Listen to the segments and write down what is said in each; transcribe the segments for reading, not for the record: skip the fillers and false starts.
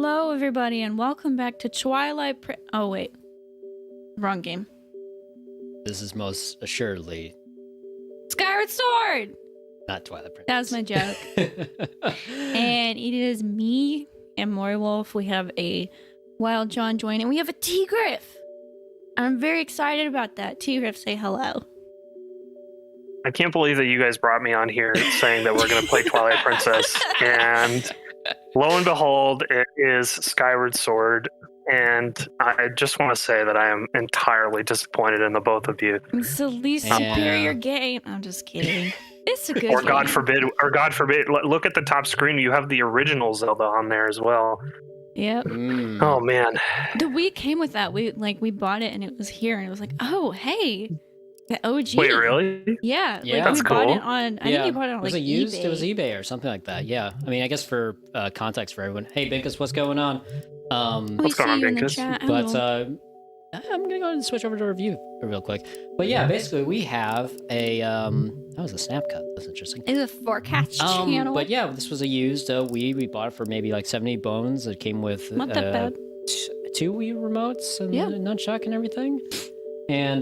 Hello, everybody, and welcome back to Oh, wait. Wrong game. This is most assuredly Skyward Sword! not Twilight Princess. That was my joke. And it is me and Wolf. We have a wild Jonjoin, and we have a Teagryff. I'm very excited about that. Teagryff, say hello. I can't believe that you guys brought me on here saying that we're going to play Twilight Princess, and lo and behold, it is Skyward Sword, and I just want to say that I am entirely disappointed in the both of you. It's the least superior game. I'm just kidding. It's a good Or game. God forbid, look at the top screen. You have the original Zelda on there as well. Yep. Oh man, The Wii came with that. We bought it and it was here, and it was like, oh hey, the OG. wait, really? Yeah, Yeah. like That's we bought cool. it on. I think you bought it on was like it used? eBay. It was eBay or something like that. Yeah. I mean, I guess for context for everyone. Hey, Binkus, what's going on? We What's going see on, you in the Binkus? chat. But Hello. I'm gonna go ahead and switch over to review real quick. But yeah, basically we have a that was a snap cut. That's interesting. It's a forecast channel. But yeah, this was a used Wii. We bought it for maybe like 70 bones. It came with Not that bad. two Wii remotes and Yeah. a nunchuck and everything. And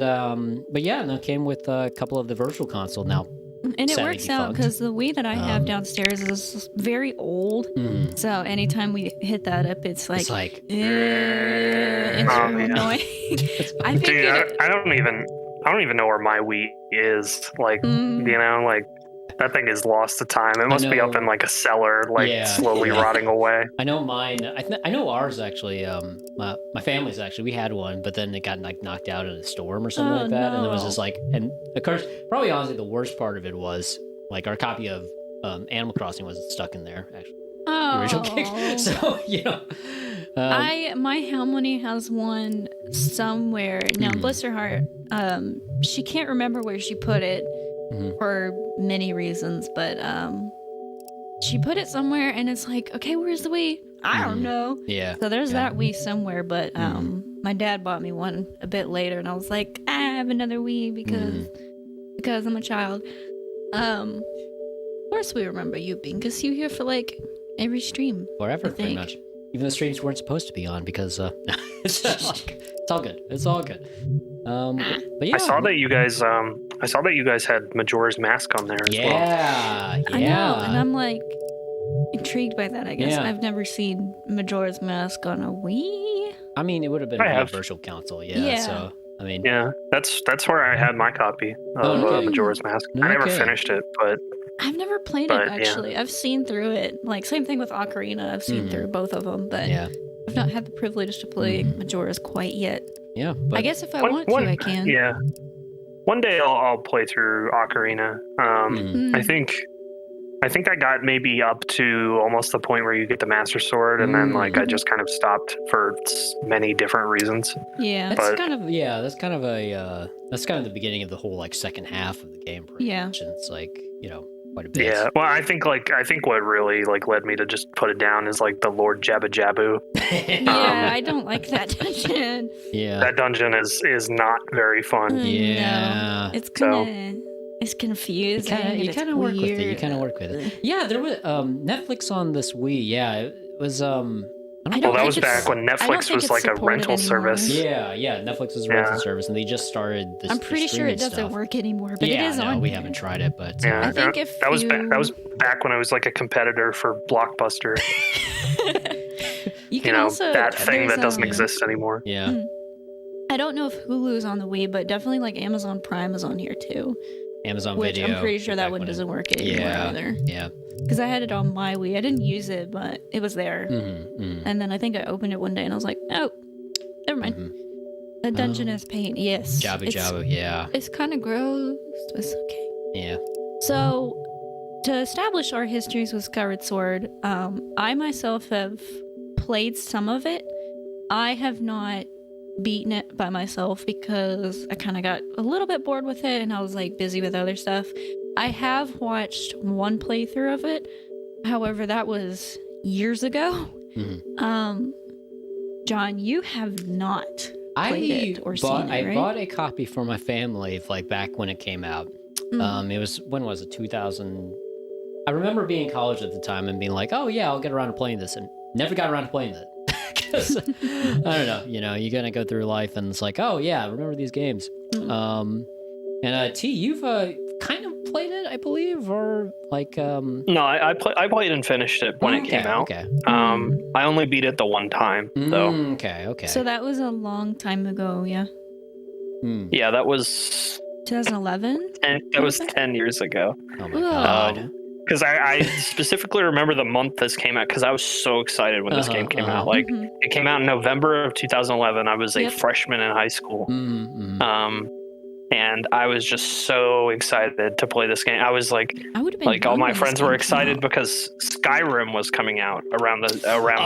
but yeah, and it came with a couple of the virtual console now. And it sadly works out defunct. because the Wii that I have downstairs is very old. So anytime we hit that up, it's like, It's like it's Oh, real man. annoying. I think Dude, it, I don't even know where my Wii is. Like, Mm. you know, like that thing is lost to time. It must be up know. in like a cellar, like Yeah, slowly yeah. rotting away. I know mine. I know ours actually. My family's actually. We had one, but then it got like knocked out in a storm or something Oh, like that, and it was no. just like. And of course, probably honestly, the worst part of it was like our copy of Animal Crossing was stuck in there. Actually, the original gig. oh. So you know, My Harmony has one somewhere. Now, bless her heart, she can't remember where she put it Mhm. for many reasons, but she put it somewhere, and it's like, okay, where's the Wii? I don't know. yeah. So there's Yeah. that Wii somewhere, but my dad bought me one a bit later, and I was like, I have another Wii because I'm a child. Of course we remember you, because you here for like every stream. Forever, I pretty think. much. Even the streams weren't supposed to be on because it's all good. It's all good. But yeah, I saw that you guys had Majora's Mask on there as well. Yeah, I know, and I'm like intrigued by that. I guess Yeah. I've never seen Majora's Mask on a Wii. I mean, it would have been I a have. virtual console, Yeah. So, I mean, Yeah, that's where I had my copy of Okay. Majora's Mask. I never Okay. finished it, but I've never played But, it yeah. actually. I've seen through it. Like same thing with Ocarina. I've seen through both of them, but yeah, I've not had the privilege to play Majora's quite yet. yeah. But I guess if I want to, I can. Yeah, one day I'll play through Ocarina. Mm. I think I got maybe up to almost the point where you get the Master Sword, and then like I just kind of stopped for many different reasons. Yeah. that's but- kind of that's kind of the beginning of the whole like second half of the game. Pretty Yeah. much. And it's like quite a bit. Yeah, well, I think what really like led me to just put it down is like the Lord Jabba Jabu. Yeah, I don't like that dungeon. yeah. That dungeon is not very fun. Yeah. No, it's it's confusing. You kind of work with it. You weird. kind of work with it. Yeah, there was Netflix on this Wii. Yeah, it was I Well, don't that think was it's- back when I don't Netflix think was it's like a supported rental anymore. service. Yeah. Netflix was a Yeah. rental service, and they just started this. I'm the pretty sure it streaming doesn't stuff. work anymore, but Yeah, it is no, on. we here. haven't tried it, but Yeah, I think if that was you- that was back when I was like a competitor for Blockbuster. You can You know, also that thing there's, that doesn't Yeah. exist anymore. yeah, I don't know if Hulu's on the Wii, but definitely like Amazon Prime is on here too. Amazon Which Video. I'm pretty sure that back one when it- doesn't work anymore Yeah, either. yeah. Because I had it on my Wii. I didn't use it, but it was there. Mm-hmm, And then I think I opened it one day and I was like, oh, never mind. The dungeon is pain. Yes. Jabu it's, Jabu. Yeah, It's kind of gross. It's okay. yeah. So, to establish our histories with Skyward Sword, I myself have played some of it. I have not beaten it by myself because I kind of got a little bit bored with it and I was like busy with other stuff. I have watched one playthrough of it. However, that was years ago. Mhm. John, you have not played it or seen it, right? I bought a copy for my family, like back when it came out. It was when was it? 2000. I remember being in college at the time and being like, "Oh yeah, I'll get around to playing this." And never got around to playing it. 'Cause, I don't know, you're gonna go through life and it's like, oh yeah, remember these games. And T, you've kind of played it, I believe, or like No, I played and finished it when it came out. Okay. I only beat it the one time though. Okay. So that was a long time ago, yeah. Yeah, that was 2011. that was 10 years ago. Oh my god. Because I specifically remember the month this came out because I was so excited when this game came out. Like it came out in November of 2011. I was a freshman in high school. And I was just so excited to play this game. I was like, all my friends were excited because Skyrim was coming out around the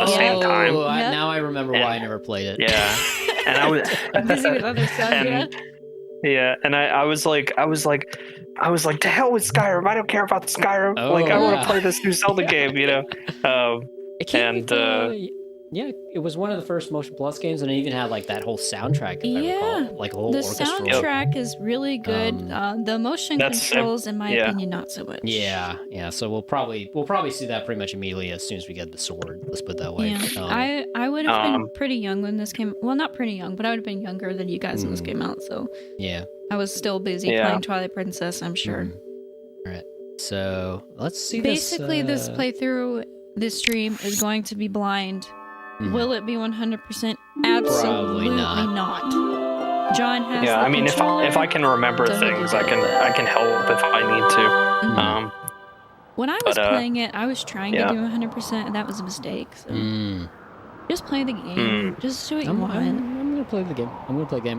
same time. Now I remember why I never played it. Yeah, and I was busy with other stuff. And I was like, to hell with Skyrim. I don't care about Skyrim. I want to play this new Zelda game. It was one of the first Motion Plus games, and it even had like that whole soundtrack. If I recall. Like a whole orchestral. Soundtrack is really good. The motion controls, in my opinion, not so much. Yeah. So we'll probably see that pretty much immediately as soon as we get the sword. Let's put it that way. Yeah. I would have been pretty young when this came. Well, not pretty young, but I would have been younger than you guys when this came out. So yeah, I was still busy playing Twilight Princess, I'm sure. All right. So let's see. Basically, this playthrough, this stream is going to be blind. Will it be 100%? Absolutely not. John has I mean, if I can remember things, I can help if I need to. When I was playing it, I was trying to do 100%, and that was a mistake. So just play the game. Just do what you want. I'm gonna play the game.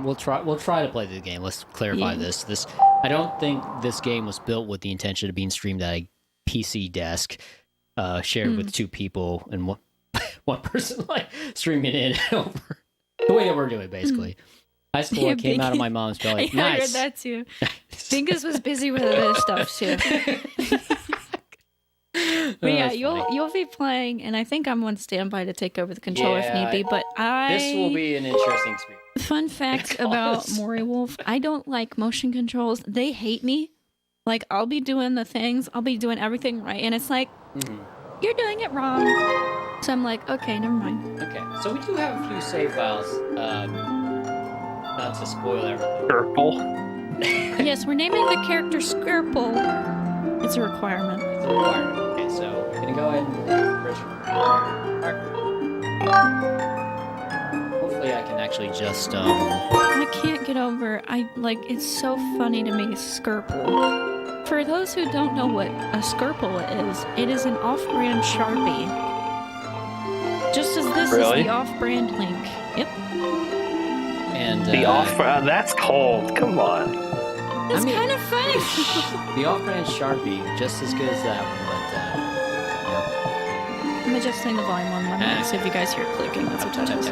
We'll try to play the game. Let's clarify this. I don't think this game was built with the intention of being streamed at a PC desk, shared with two people and one person like streaming in over the way that we're doing, basically. High school, I came out of my mom's belly. I heard that too. Dingus was busy with other stuff too. But yeah, you'll be playing, and I think I'm on standby to take over the controller if need be. But this will be an interesting experience. Fun fact about Mori Wolf: I don't like motion controls. They hate me. Like I'll be doing the things, I'll be doing everything right, and it's like you're doing it wrong. So I'm like, okay, never mind. Okay, so we do have a few save files. Not to spoil everything. Skirple. Yes, we're naming the character Skirple. It's a requirement. Okay, so we're gonna go ahead and hopefully I can actually just I can't get over. It's so funny to me, Skirple. For those who don't know what a Skirple is, it is an off-brand Sharpie. Just as this is the off-brand Link. Yep. And the off-brand, that's cold. Come on. It's kind of funny. The off-brand Sharpie, just as good as that one, but I'm adjusting the volume on 1 minute, so if you guys hear clicking, that's what that is.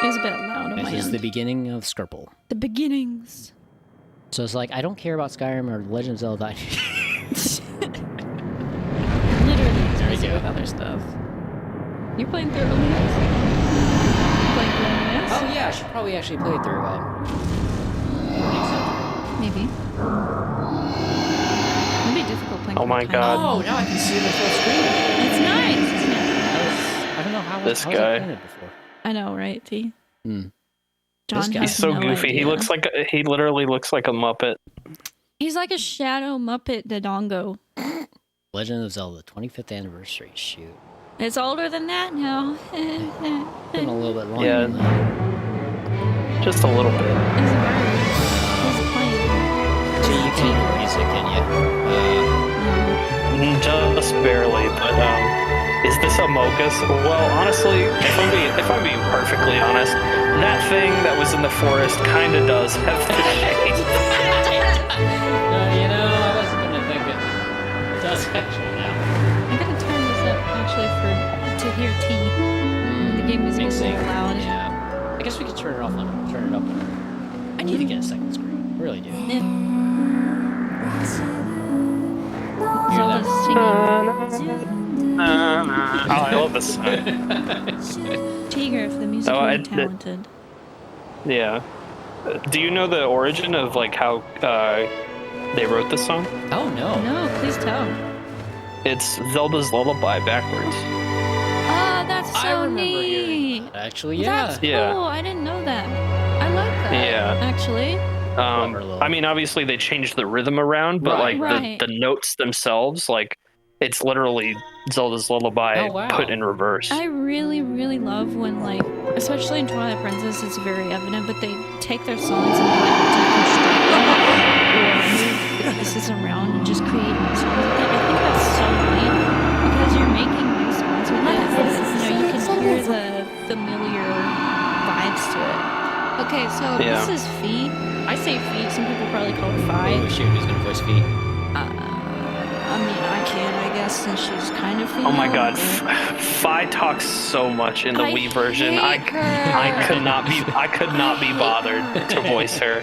It's a bit loud on my end. This is the beginning of Skirple. The beginnings. So it's like, I don't care about Skyrim or Legend of Zelda. Literally, busy with other stuff. You're playing through Luminous? Oh yeah, I should probably actually play it through. Maybe. It'd be difficult playing. Oh my god. Oh, now I can see the full screen. It's nice, isn't it? I don't know how this guy guy. played it before. I know, right, T? John, he's so goofy. Idea. He literally looks like a Muppet. He's like a shadow Muppet Dodongo. Legend of Zelda 25th anniversary. Shoot. It's older than that now. Been a little bit longer. Yeah. Than that. Just a little bit. He's a bird. He's playing. So you can't hear music, can you? Just barely, but is this a Mogus? Well, honestly, if I'm being perfectly honest, that thing that was in the forest kind of does have the shape. I wasn't gonna think it. It does actually now. I'm gonna turn this up actually to hear T. The game is so loud. Yeah. I guess we could turn it up. I need to get a second screen. I really do. Yeah. Zelda's singing. Oh, I love this song. Teagryff, the musically talented. Yeah. Do you know the origin of like how they wrote this song? Oh no. No, please tell. It's Zelda's Lullaby backwards. Oh, that's I so remember hearing neat. that, actually, yeah. That's cool. Yeah. I didn't know that. I like that. Yeah. Actually. I mean, obviously they changed the rhythm around, but Right. the notes themselves, like it's literally Zelda's Lullaby put in reverse. I really, really love when, like, especially in Twilight Princess, it's very evident, but they take their songs and they, like, deconstruct them or move the pieces around and just create new songs with it. I think that's so neat because you're making new songs with it, but, you can hear the familiar vibes to it. Okay, so this is Fee. I say Fee. Some people probably call it Fi. Oh, shoot, who's gonna voice Fee? I mean, I can, I guess, since she's kind of female. Oh my god, but... Fi talks so much in the Wii version. I could not be bothered to voice her.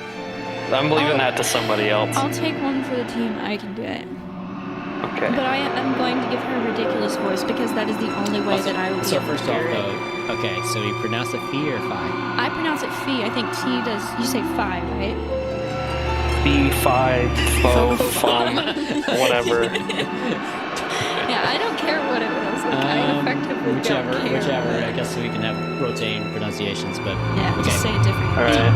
I'm leaving that to somebody else. I'll take one for the team. I can do it. Okay. But I am going to give her a ridiculous voice because that is the only way that I will be So able to first hear off, it. though, okay, so you pronounce it Fee or Fi? I pronounce it Fee. I think T does. You say Fi, right? Fee, Fi, Fo, Fum, whatever. Yeah, I don't care what it was. Like, I effectively whichever. don't care. I guess we can have rotating pronunciations, but yeah, just say it differently. All right.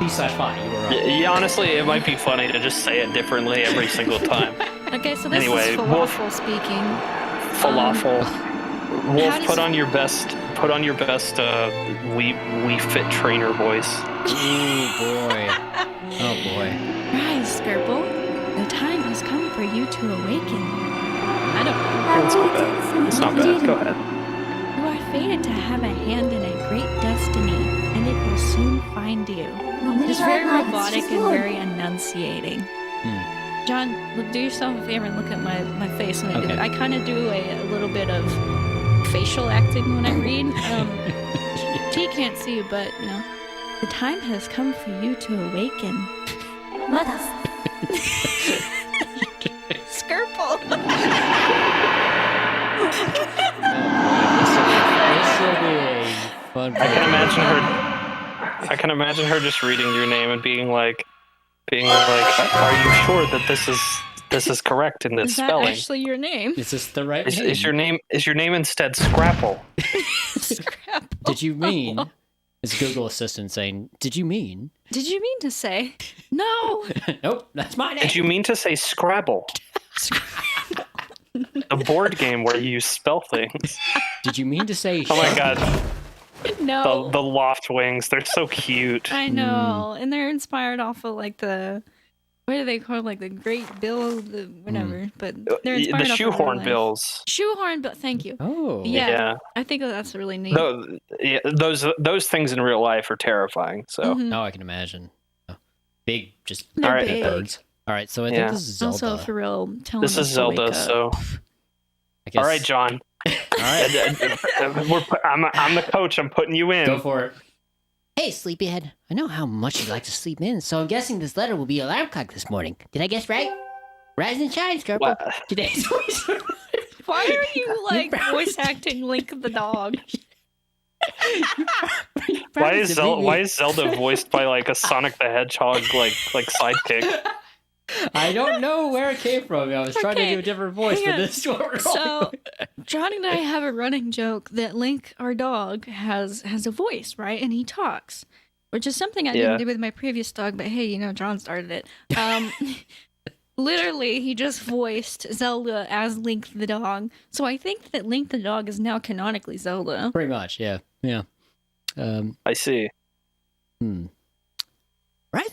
F/Fi, you were right. Yeah, honestly, it might be funny to just say it differently every single time. Okay, so this Anyway, is Wolf- Falafel speaking. Falafel. Wolf, how does- put on your best we fit trainer voice. Ooh, boy. Oh, boy. Rise, Skirple. The time has come for you to awaken. I don't know. It's not bad. It's not bad. Go ahead. You are fated to have a hand in a great destiny, and it will soon find you. It's very robotic and very enunciating. John, do yourself a favor and look at my face when I do it. I kind of do a little bit of facial acting when I read. T can't see you, but, the time has come for you to awaken. Skirple! This will be a fun I can imagine her just reading your name and being like, are you sure that this is correct in this spelling? Is that actually your name? Is this the right name? Is your name instead Scrapple? Scrapple. Did you mean? It's Google Assistant saying, did you mean? Did you mean to say? No! Nope, that's my name. Did you mean to say Scrabble? A board game where you spell things. Did you mean to say Oh my god. No. The Loftwings, they're so cute. I know. And they're inspired off of what do they call it? Like the Great Bill, whatever. But they're inspired the off Shoehorn of Bills. Shoehorn Bill, thank you. Oh. Yeah. I think that's really neat. Those things in real life are terrifying. So Oh, I can imagine. Big, just They're big big. birds. All right, so I think this is Zelda. Also, for real, tell this them is to Zelda. wake up. So I guess, all right, John. All right. I'm the coach. I'm putting you in. Go for it. Hey, sleepyhead. I know how much you like to sleep in, so I'm guessing this letter will be your alarm clock this morning. Did I guess right? Rise and shine, Skirple. What? Today's Why are you voice acting Link the dog? Why is Zelda voiced by like a Sonic the Hedgehog like sidekick? I don't know where it came from. I was trying to do a different voice, but this is what we're So, John and I have a running joke that Link, our dog, has a voice, right? And he talks, which is something I didn't do with my previous dog, but hey, John started it. Literally, he just voiced Zelda as Link the dog. So I think that Link the dog is now canonically Zelda. Pretty much, yeah. I see. Rise and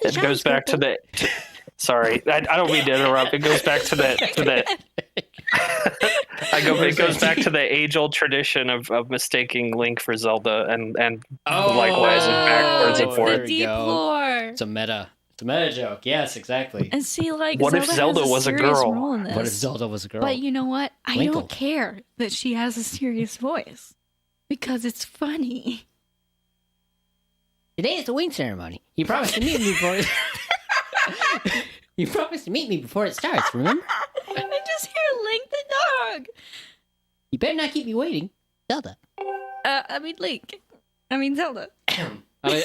It shine, goes back to Skirple. the. Sorry, I don't mean to interrupt. It goes back to that. It goes back to the age-old tradition of mistaking Link for Zelda, and likewise backwards and it's forth. the deep lore. It's a meta joke. Yes, exactly. And see, What if Zelda has was a serious girl? role in this. What if Zelda was a girl? But you know what? I Winkle. don't care that she has a serious voice because it's funny. Today is the wing ceremony. You promised to meet me before. You promised to meet me before it starts. Remember? I just hear Link the dog. You better not keep me waiting, Zelda. Link. Zelda.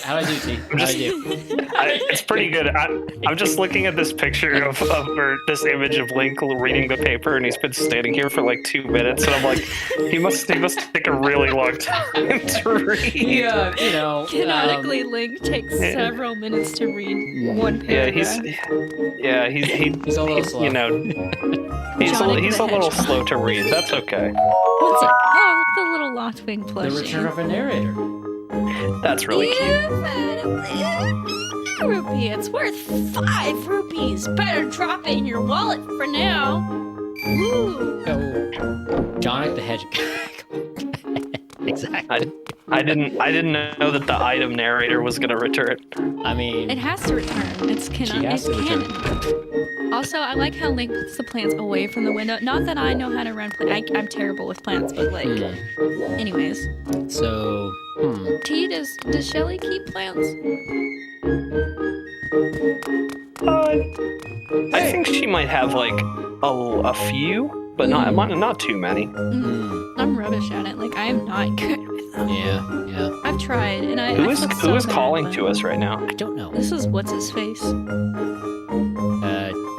How do I do, T? How do I do? It's pretty good. I'm just looking at this picture or this image of Link reading the paper, and he's been standing here for like 2 minutes, and I'm like, he must take a really long time to read. Yeah, Canonically, Link takes several minutes to read one paragraph. He's a little slow. He's a little slow to read. That's okay. What's it? Oh, look, the little Loftwing plushie. The return of a narrator. That's really cute. Rupee, it's worth 5 rupees. Better drop it in your wallet for now. Ooh. Jonic the Hedgehog. Exactly. I didn't know that the item narrator was gonna return. I mean, It has to return. It's canon. has It's to return. canon. Also, I like how Link puts the plants away from the window. Not that I know how to run plants. I'm terrible with plants, but like, anyways. so, T, does Shelly keep plants? I think she might have like a few, but not too many. I'm rubbish at it. Like, I am not good with them. Yeah. I've tried, and I Who feel is so bad, calling but- to us right now? I don't know. This is what's his face.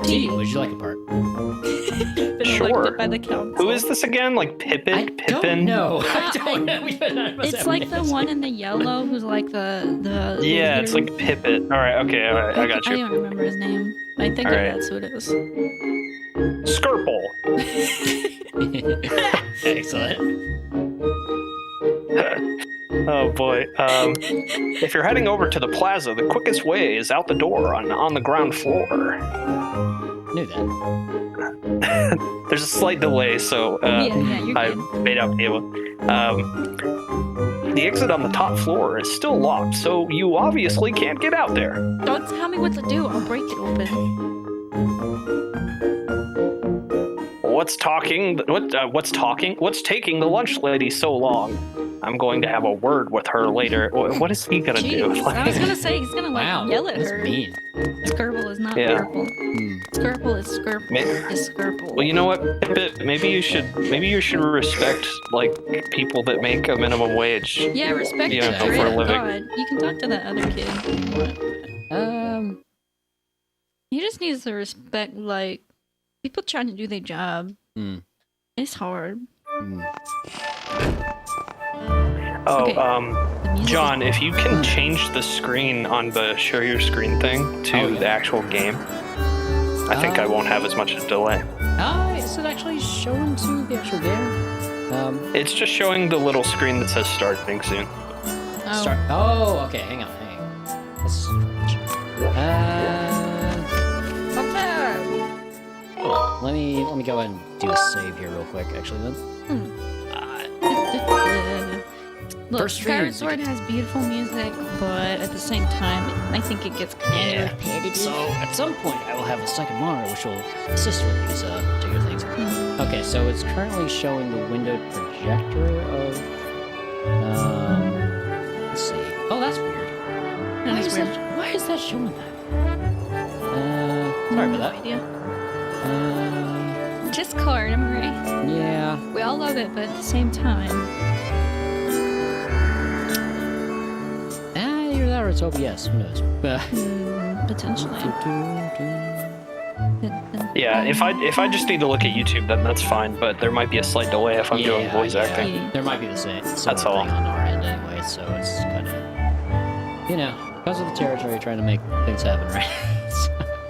T, would you like a part? Been Sure. elected by the council. Who is this again? Like Pippin? I Pippin? don't know. I don't know. None of us It's have like the names. one in the yellow who's like the Yeah, it's leader. like Pippin. All right, I got I you. don't remember his name. I think All that right. that's who it is. Skirple. Excellent. Oh boy. If you're heading over to the plaza, the quickest way is out the door on the ground floor. Knew that. There's a slight delay, so You're I good. may not be able. The exit on the top floor is still locked, so you obviously can't get out there. Don't tell me what to do. I'll break it open. What's talking? What's taking the lunch lady so long? I'm going to have a word with her later. What is he gonna do? Jeez, I was gonna say he's gonna like Wow. yell at That's her. mean. Skirble is not Yeah. purple. Skirble is Skirble. Is Skirble. Well, you know what? Maybe you should respect like people that make a minimum wage. Yeah, respect Yeah, the for a great living. God. You can talk to that other kid. He just needs to respect like people trying to do their job. It's hard. Oh, Okay. The music John, if you can change the screen on the share your screen thing to the actual game, I think I won't have as much a delay. Is it actually showing to the actual game? It's just showing the little screen that says starting soon. Oh. Oh, okay. Hang on. That's strange. Cool. Let me go ahead and do a save here real quick. Actually, then. Look, First stream Skyward music. Sword has beautiful music, but at the same time, I think it gets kind of repetitive. So at some point, I will have a second monitor which will assist with these particular things. Okay, so it's currently showing the windowed projector of. Let's see. Oh, that's weird. That is weird. Why is that showing that? Sorry about that. No idea. Discord, am I right? Yeah. We all love it, but at the same time, Either that or it's OBS. Who knows? potentially. Yeah, if I just need to look at YouTube, then that's fine. But there might be a slight delay if I'm doing voice acting. Yeah. There might be the same. That's all. all. Thing on our end anyway, so it's kind of, because of the territory, trying to make things happen, right?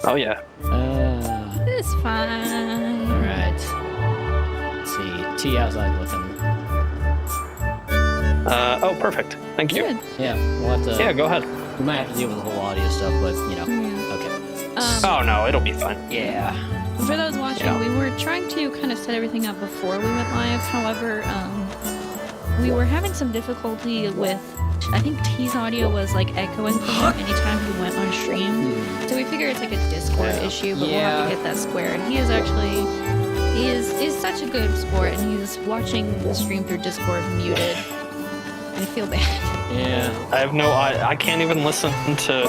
Oh yeah. It's fine. All right. Let's see. T, how's that looking? Oh, perfect. Thank you. Good. Yeah, we'll have to. Yeah, go ahead. We might have to deal with the whole audio stuff, but Yeah. okay. Oh no, it'll be fine. Yeah. For those watching, Yeah. we were trying to kind of set everything up before we went live. However, we were having some difficulty with, I think T's audio was like echoing from him anytime he went on stream. So we figured it's like a Discord issue, but we'll have to get that squared. He is such a good sport, and he's watching the stream through Discord muted. I feel bad. Yeah. I can't even listen to,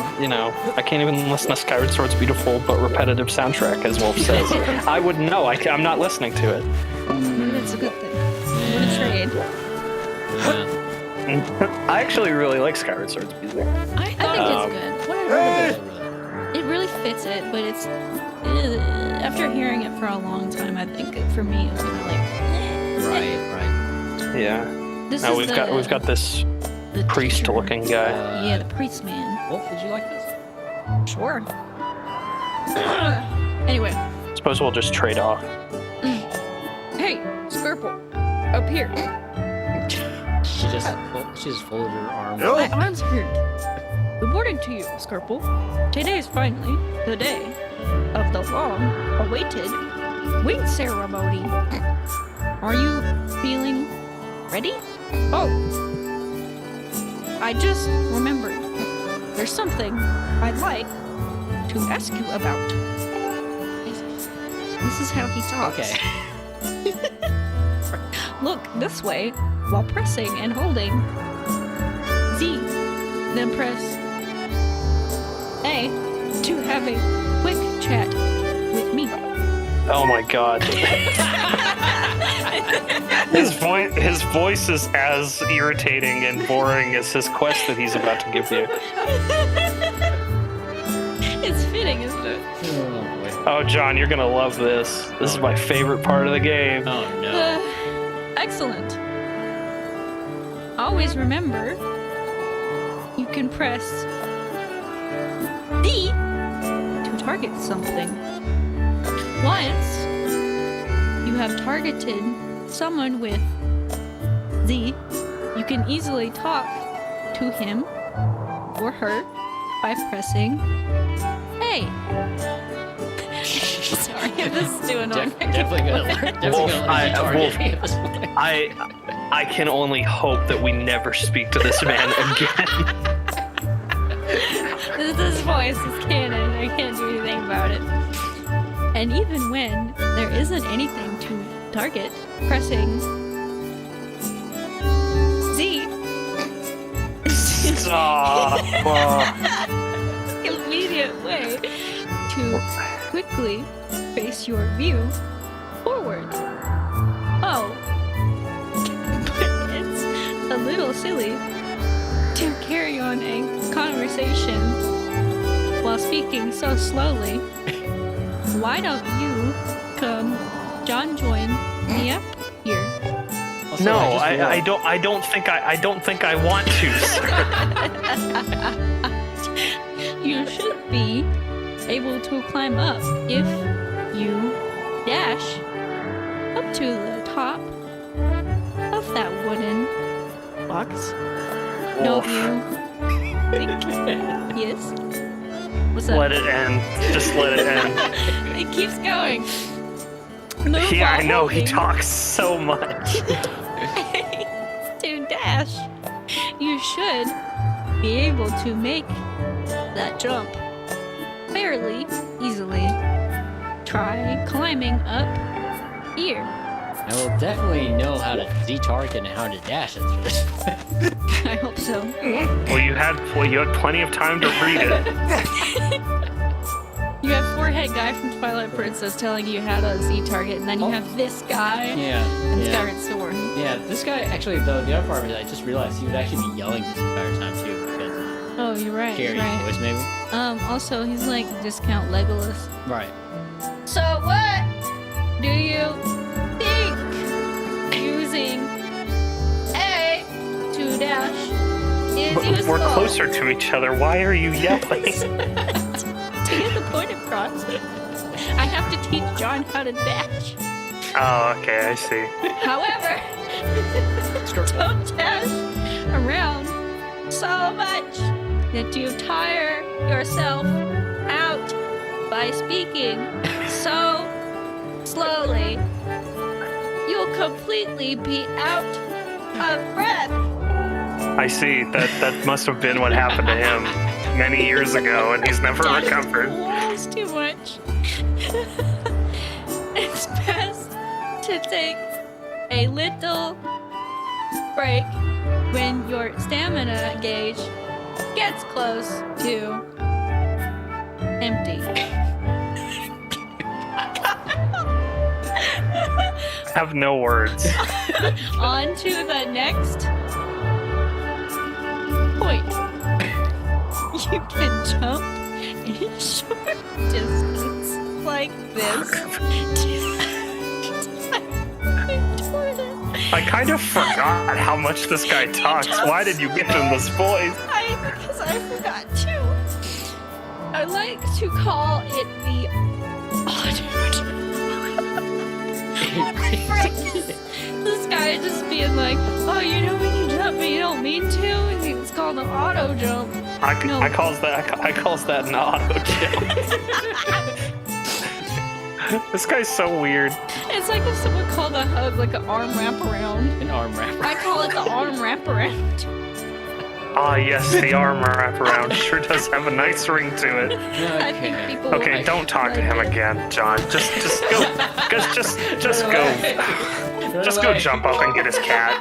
I can't even listen to Skyward Sword's beautiful but repetitive soundtrack, as Wolf says. I wouldn't know. I'm not listening to it. Maybe that's a good thing. What a trade. Yeah. I actually really like Skyward Sword's music. I think it's good. It really fits it, but it's after hearing it for a long time, I think for me it's gonna like. Right. Yeah. This Now is we've got this the priest-looking guy. Yeah, the priest man. Wolf, did you like this? Sure. Anyway. Suppose we'll just trade off. Hey, Skirple, up here. She just folded her arm. My arms hurt. Good morning to you, Skirple. Today is finally the day of the long-awaited wing ceremony. Are you feeling ready? Oh, I just remembered. There's something I'd like to ask you about. This is how he talks. Okay. Look this way while pressing and holding Z. Then press A to have a quick chat with me. Oh my god. His voice is as irritating and boring as his quest that he's about to give you. It's fitting, isn't it? Oh boy. Oh, John, you're gonna love this. This is my favorite part of the game. Oh no. Excellent. Always remember, you can press D to target something. Once you have targeted someone with Z, you can easily talk to him or her by pressing A. Sorry, this is too annoying. Definitely gonna learn. Wolf, Definitely I can only hope that we never speak to this man again. This voice is canon. I can't do anything about it. And even when there isn't anything to target, pressing Z immediate way to quickly face your view forward. Oh, it's a little silly to carry on a conversation while speaking so slowly. Why don't you come Jonjoin me up here? Also, No, I I don't think I want to, sir. You should be able to climb up if you dash up to the top of that wooden box. Don't you think? Yes? What's up? Let it end. Just let it end. It keeps going. Move Yeah, I while know, he holding talks so much. to dash. You should be able to make that jump fairly easily. Try climbing up here. I will definitely know how to Z-target and how to dash it through this. I hope so. Well, you had plenty of time to read it. You have forehead guy from Twilight Princess telling you how to Z-target, and then you have this guy and Skyward Sword. Yeah, this guy actually, though, the other part of it, I just realized he would actually be yelling this entire time too, because Oh, you're right. Gary's You're right. voice, maybe. Also, he's like discount Legolas. Right. So what do you think? Using A to dash is useful. We're closer to each other. Why are you yelling? To get the point across, I have to teach John how to dash. Oh, okay, I see. However, don't dash around so much that you tire yourself out by speaking so slowly. You'll completely be out of breath. I see. That must have been what happened to him many years ago, and he's never recovered. Walls too much. It's best to take a little break when your stamina gauge gets close to empty. I have no words. On to the next you can jump a short distance like this. I kind of forgot how much this guy talks. Why did you give him this voice? Because I forgot to. I like to call it the This guy just being like, oh, you know when you jump but you don't mean to? And it's called an auto jump. I calls that an auto jump. This guy's so weird. It's like if someone called a hug like an arm wraparound. An arm wrapper. I call it the arm wraparound. Ah, yes, the arm wraparound sure does have a nice ring to it. I think people will Okay, don't talk to him again, John. Just go. Just go jump up and get his cat.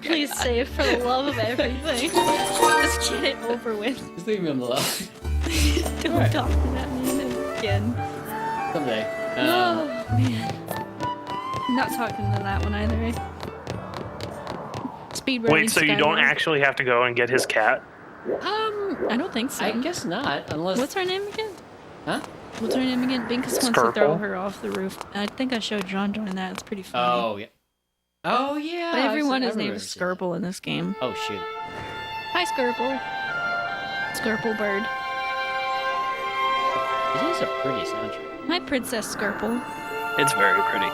Please say it for the love of everything. Just get it over with. Just leave me alone. Don't Alright. talk to that man again. Someday. Oh, man. I'm not talking to that one either. Speedrunning Wait, so you don't Skyward. actually have to go and get his cat? I don't think so. I guess not, unless. What's her name again? Huh? What's her name again? Binkus wants to throw Skirple. her off the roof. I think I showed Jonjoin that. It's pretty funny. Oh yeah. Oh yeah. But everyone is I've named never seen that. Skirple in this game. Oh shoot. Hi, Skirple. Skirple bird. It is a pretty soundtrack. Hi, Princess Skirple. It's very pretty.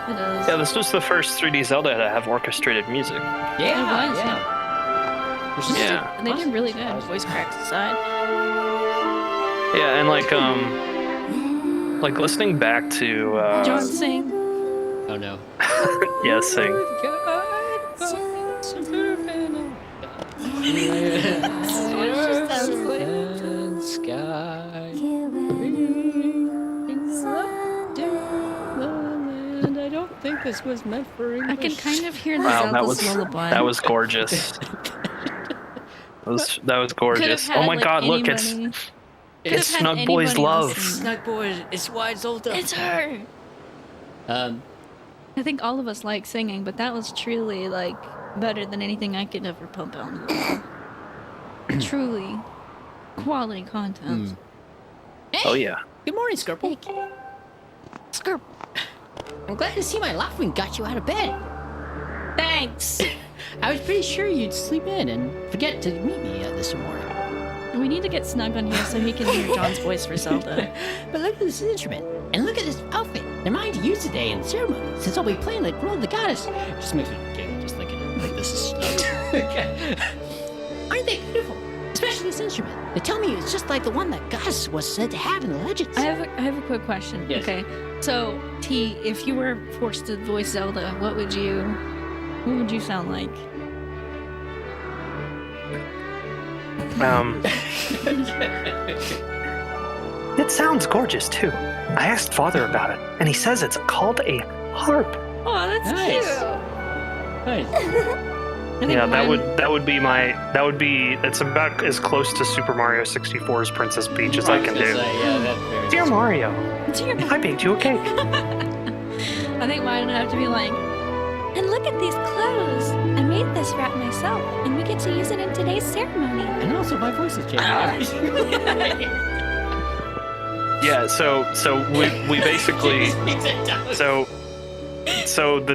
It is. Yeah, this was the first 3D Zelda to have orchestrated music. Yeah. It was, yeah. Which is Yeah. And they did really good. Voice cracks aside. Yeah, and like listening back to John sing. Oh no. yeah, sing. And sky. And I don't think this was meant for English. I can kind of hear the Wow, Zelda's lullaby. that was gorgeous. That was gorgeous. Had, Oh my like, God! Look, it's anybody- it's Could've had Snug Boy's anybody love. else sing. Snug boys, it's wide Zelda. It's her. I think all of us like singing, but that was truly like better than anything I could ever pump out. Truly quality content. Oh yeah. Good morning, Skirple. Skirp. I'm glad to see my Loftwing got you out of bed. Thanks. I was pretty sure you'd sleep in and forget to meet me this morning. We need to get Snug on here so he can hear John's voice for Zelda. But look at this instrument, and look at this outfit. They're mine to use today in the ceremony, since I'll be playing like Roll the Goddess. Just makes me giggle just thinking like this is Snug. Aren't they beautiful? Especially this instrument. They tell me it's just like the one that Goddess was said to have in the legends. I have a quick question. Yes. Okay. So, T, if you were forced to voice Zelda, what would you sound like? It sounds gorgeous too. I asked Father about it, and he says it's called a harp. Oh, that's Nice. cute. Nice. I think Yeah, mine- it's about as close to Super Mario 64's Princess Peach as I can do. Yeah, that's very Dear Mario, Dear I baked you a cake. I think mine would have to be like, and look at these clothes. I made this wrap myself, and we get to use it in today's ceremony. And also my voice is changing. Yeah, so we basically so the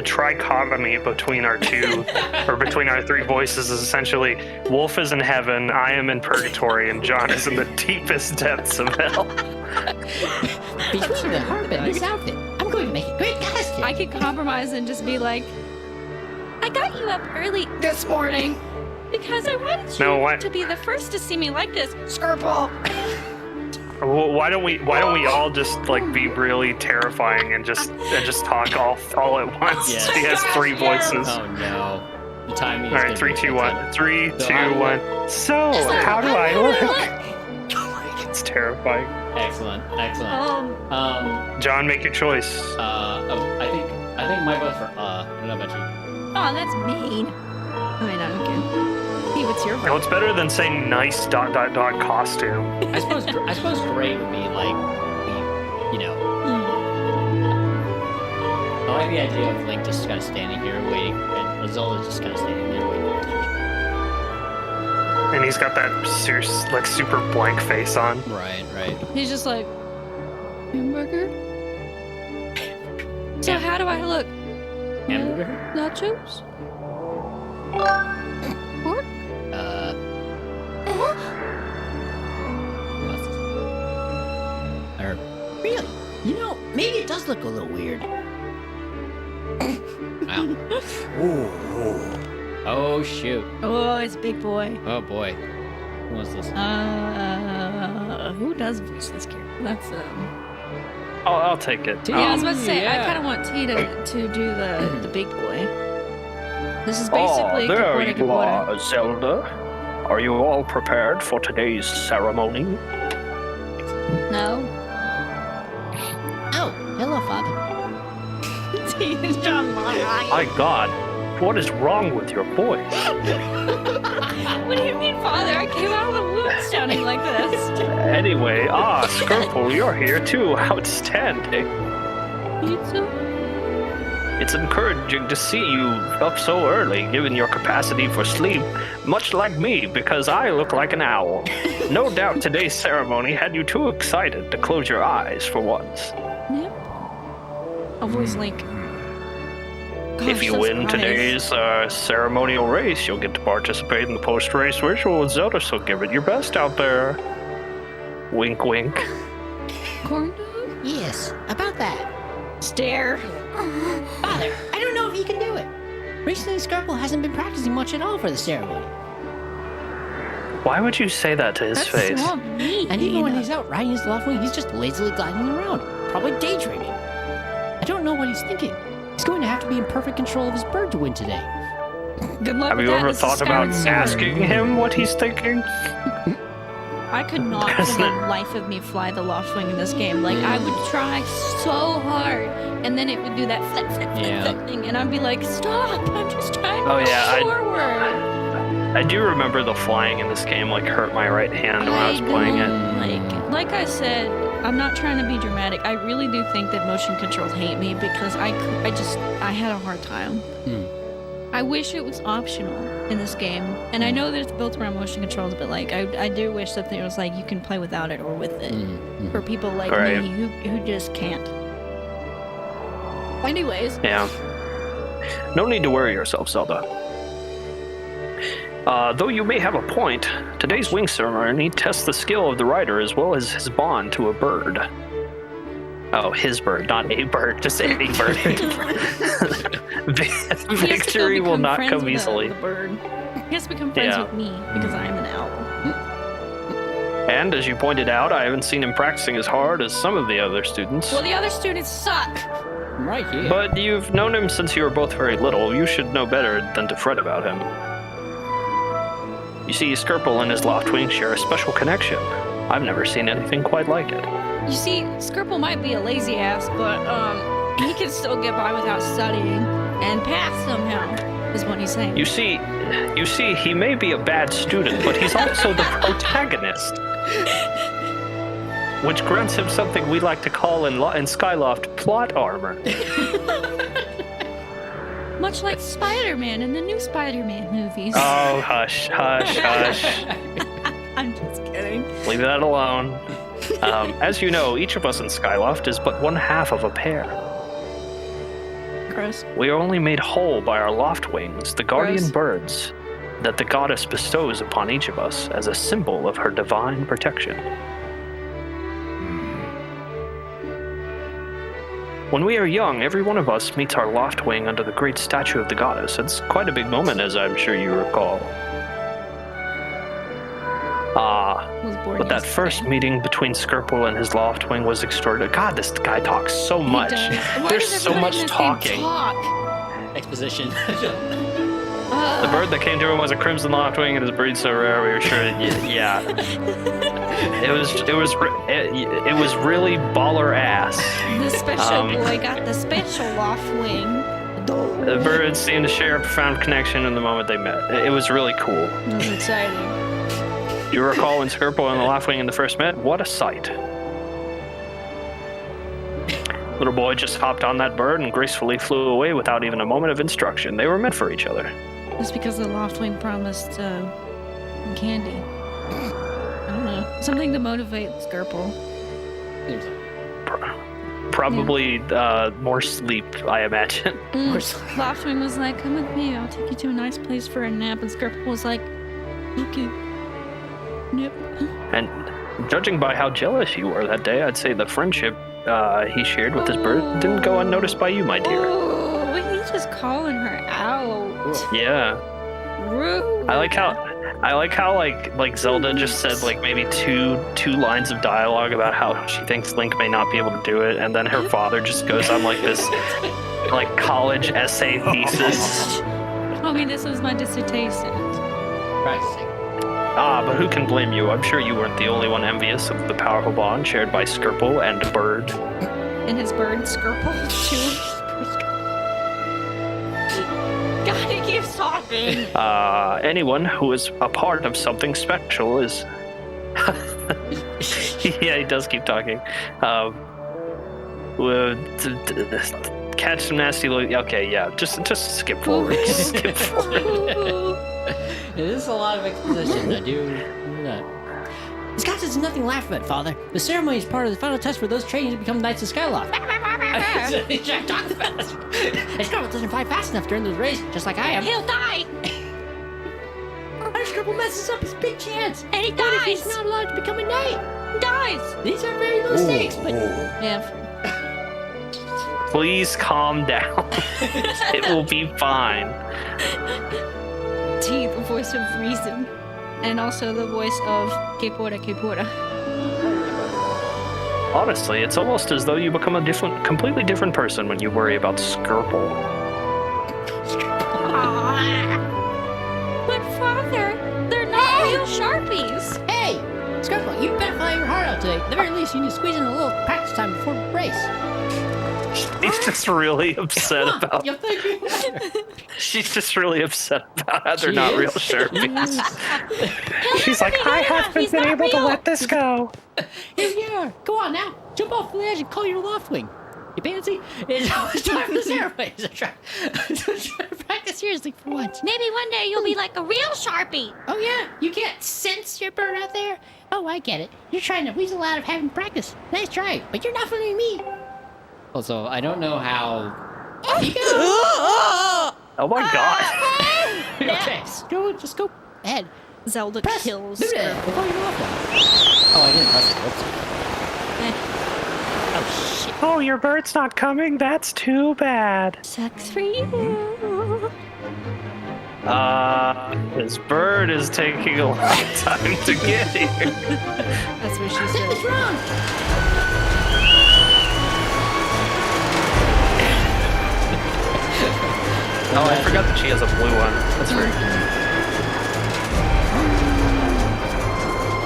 trichotomy between our two or between our three voices is essentially Wolf is in heaven, I am in purgatory, and John is in the deepest depths of hell. Between the harp and this outfit, I'm going to make a great costume. I could compromise and just be like, I got you up early this morning because I wanted you No, what? to be the first to see me like this. Skirple. Well, why don't we all just like be really terrifying and just talk all at once? Yes. He has three voices. Oh no. The timing is All right, gonna 3, be 2, 1. excellent. 3, 2, 1. So, how do I look? It's terrifying. Excellent. Excellent. John, make your choice. I think my vote's for I don't know about you. Oh, that's mean. I mean, I don't care. Hey, what's your Well, it's better than saying nice ... costume. I suppose great would be like you know. I like the idea of Link just kind of standing here waiting, and Zelda just kind of standing there waiting. and he's got that super blank face on. Right. He's just like, hamburger? So how do I look? Hamburger? Nachos? Pork? Really? You know, maybe it does look a little weird. Wow. Oh, shoot. Oh, it's a big boy. Oh, boy. Who was this? Who does voice this character? That's I'll take it. Yeah, I was about to say, I yeah. kind of want T to do the big boy. This is basically there you Capoeira. are, Zelda. Are you all prepared for today's ceremony? No. Oh, hello, Father. T is John Lyle. My God, what is wrong with your voice? What do you mean, Father? I came out of the womb sounding like this. Anyway, Skirple, you're here too. Outstanding. Pizza? It's encouraging to see you up so early, given your capacity for sleep, much like me, because I look like an owl. No doubt today's ceremony had you too excited to close your eyes for once. Yep. I was like, If you win today's ceremonial race, you'll get to participate in the post-race ritual with Zelda, so give it your best out there. Wink, wink. corn dog? Yes, about that. Stare. Father, I don't know if he can do it. Recently, Skirple hasn't been practicing much at all for the ceremony. Why would you say that to his That's face? not me. And even when he's out riding his Loftwing, he's just lazily gliding around, probably daydreaming. I don't know what he's thinking. He's going to have to be in perfect control of his bird to win today. Good luck Have with you that. ever This is thought about Skyward Sword. asking him what he's thinking? I could not for the life of me fly the Loftwing in this game. Like, I would try so hard, and then it would do that flip thing, and I'd be like, stop, I'm just trying to go forward. I do remember the flying in this game, like, hurt my right hand when I was playing it. Like I said, I'm not trying to be dramatic. I really do think that motion controls hate me because I had a hard time. I wish it was optional in this game. And I know that it's built around motion controls, but like I do wish that there was like you can play without it or with it for people like me who just can't. Anyways. Yeah. No need to worry yourself, Zelda. Though you may have a point, today's wing ceremony tests the skill of the rider as well as his bond to a bird. Oh, his bird, not a bird, just any bird. Victory will not come easily. The bird. He has to become friends with me because I am an owl. And as you pointed out, I haven't seen him practicing as hard as some of the other students. Well, the other students suck. Right here. But you've known him since you were both very little. You should know better than to fret about him. You see, Skirple and his Loftwing share a special connection. I've never seen anything quite like it. You see, Skirple might be a lazy ass, but he can still get by without studying and pass somehow, is what he's saying. You see, he may be a bad student, but he's also the protagonist. Which grants him something we like to call in Skyloft plot armor. Much like Spider-Man in the new Spider-Man movies. Oh, hush, hush, hush. I'm just kidding. Leave that alone. As you know, each of us in Skyloft is but one half of a pair. Gross. We are only made whole by our Loftwings, the guardian Gross. birds, that the goddess bestows upon each of us as a symbol of her divine protection. When we are young, every one of us meets our Loftwing under the great statue of the goddess. It's quite a big moment, as I'm sure you recall. But that first meeting between Skirple and his Loftwing was extraordinary. God, this guy talks so much. There's so much talking. Exposition. The bird that came to him was a crimson Loftwing, and his breed so rare we were sure. Yeah. It was really baller ass. The special boy got the special Loftwing. The birds seemed to share a profound connection in the moment they met. It was really cool. It was exciting. Do you recall when Skirple and the Loftwing in the first met? What a sight. Little boy just hopped on that bird and gracefully flew away without even a moment of instruction. They were meant for each other. It's because the Loftwing promised and candy. I don't know. Something to motivate Skirple. Seems like Probably more sleep, I imagine. Loftwing was like, come with me, I'll take you to a nice place for a nap. And Skirple was like, okay. Nip. And judging by how jealous you were that day, I'd say the friendship he shared with his bird didn't go unnoticed by you, my dear. Oh, he's just calling her out. Yeah. Rude. I like how like Zelda just said like maybe two lines of dialogue about how she thinks Link may not be able to do it, and then her father just goes on like this like college essay thesis. I mean, this was my dissertation. practicing. But who can blame you? I'm sure you weren't the only one envious of the powerful bond shared by Skirple and Bird. And his bird Skirple too. God, he keeps talking. Anyone who is a part of something special is... Yeah, he does keep talking. Catch some nasty... Okay, yeah, just skip forward. Just skip forward. It is a lot of exposition. I do that. This contest is nothing to laugh at, Father. The ceremony is part of the final test for those training to become Knights of Skyloft. Jack talks fast. Skirple doesn't fly fast enough during this race, just like I am. He'll die. Our Skirple messes up his big chance. And he What if dies. he's not allowed to become a knight? He dies. These are very low stakes, but Yeah. Please calm down. It will be fine. T, the voice of reason. And also the voice of Que Pora, Que Pora. Honestly, it's almost as though you become a completely different person when you worry about Skirple. But Father, they're not real Sharpies. hey, Skirple, you better fly your heart out today. At the very least, you need to squeeze in a little practice time before the race. She's just really upset about. You think you She's just really upset about how they're She not is. real Sharpies. She's like, never I be good enough. haven't He's been not able to real." let this go. Here you are. Go on now. Jump off the edge and call your Loftwing. You fancy? It's time for the ceremony. Try to practice seriously for once. Maybe one day you'll be like a real Sharpie. Oh yeah, you can't sense your bird out there? Oh, I get it. You're trying to weasel out of having practice. Nice try, but you're not fooling me. Also, I don't know how. You go. Oh my god. Okay, just go ahead. Zelda Press. kills Do that Skirple. before you go off now. Oh, I didn't press it. Whoops. Oh shit. Oh, your bird's not coming? That's too bad. Sucks for you. His bird is taking a long time to get here. That's what she What's said. wrong? Oh, I forgot that she has a blue one. That's very cute.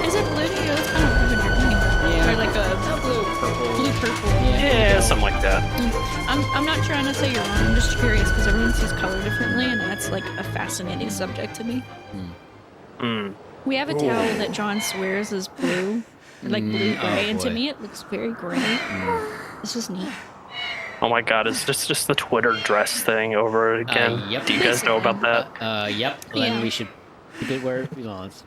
Is it blue to you? It's kind of blue in your name. Yeah. Or like a Blue, purple. blue purple. Yeah, something like that. I'm not trying to say you're wrong. I'm just curious because everyone sees color differently, and that's like a fascinating subject to me. Hmm. We have a towel that John swears is blue, like blue gray, and to boy. me it looks very gray. It's just neat. Oh my god, is this just the Twitter dress thing over again? Yep. Do you guys know about that? Yep. Yeah. Then we should keep it where it belongs.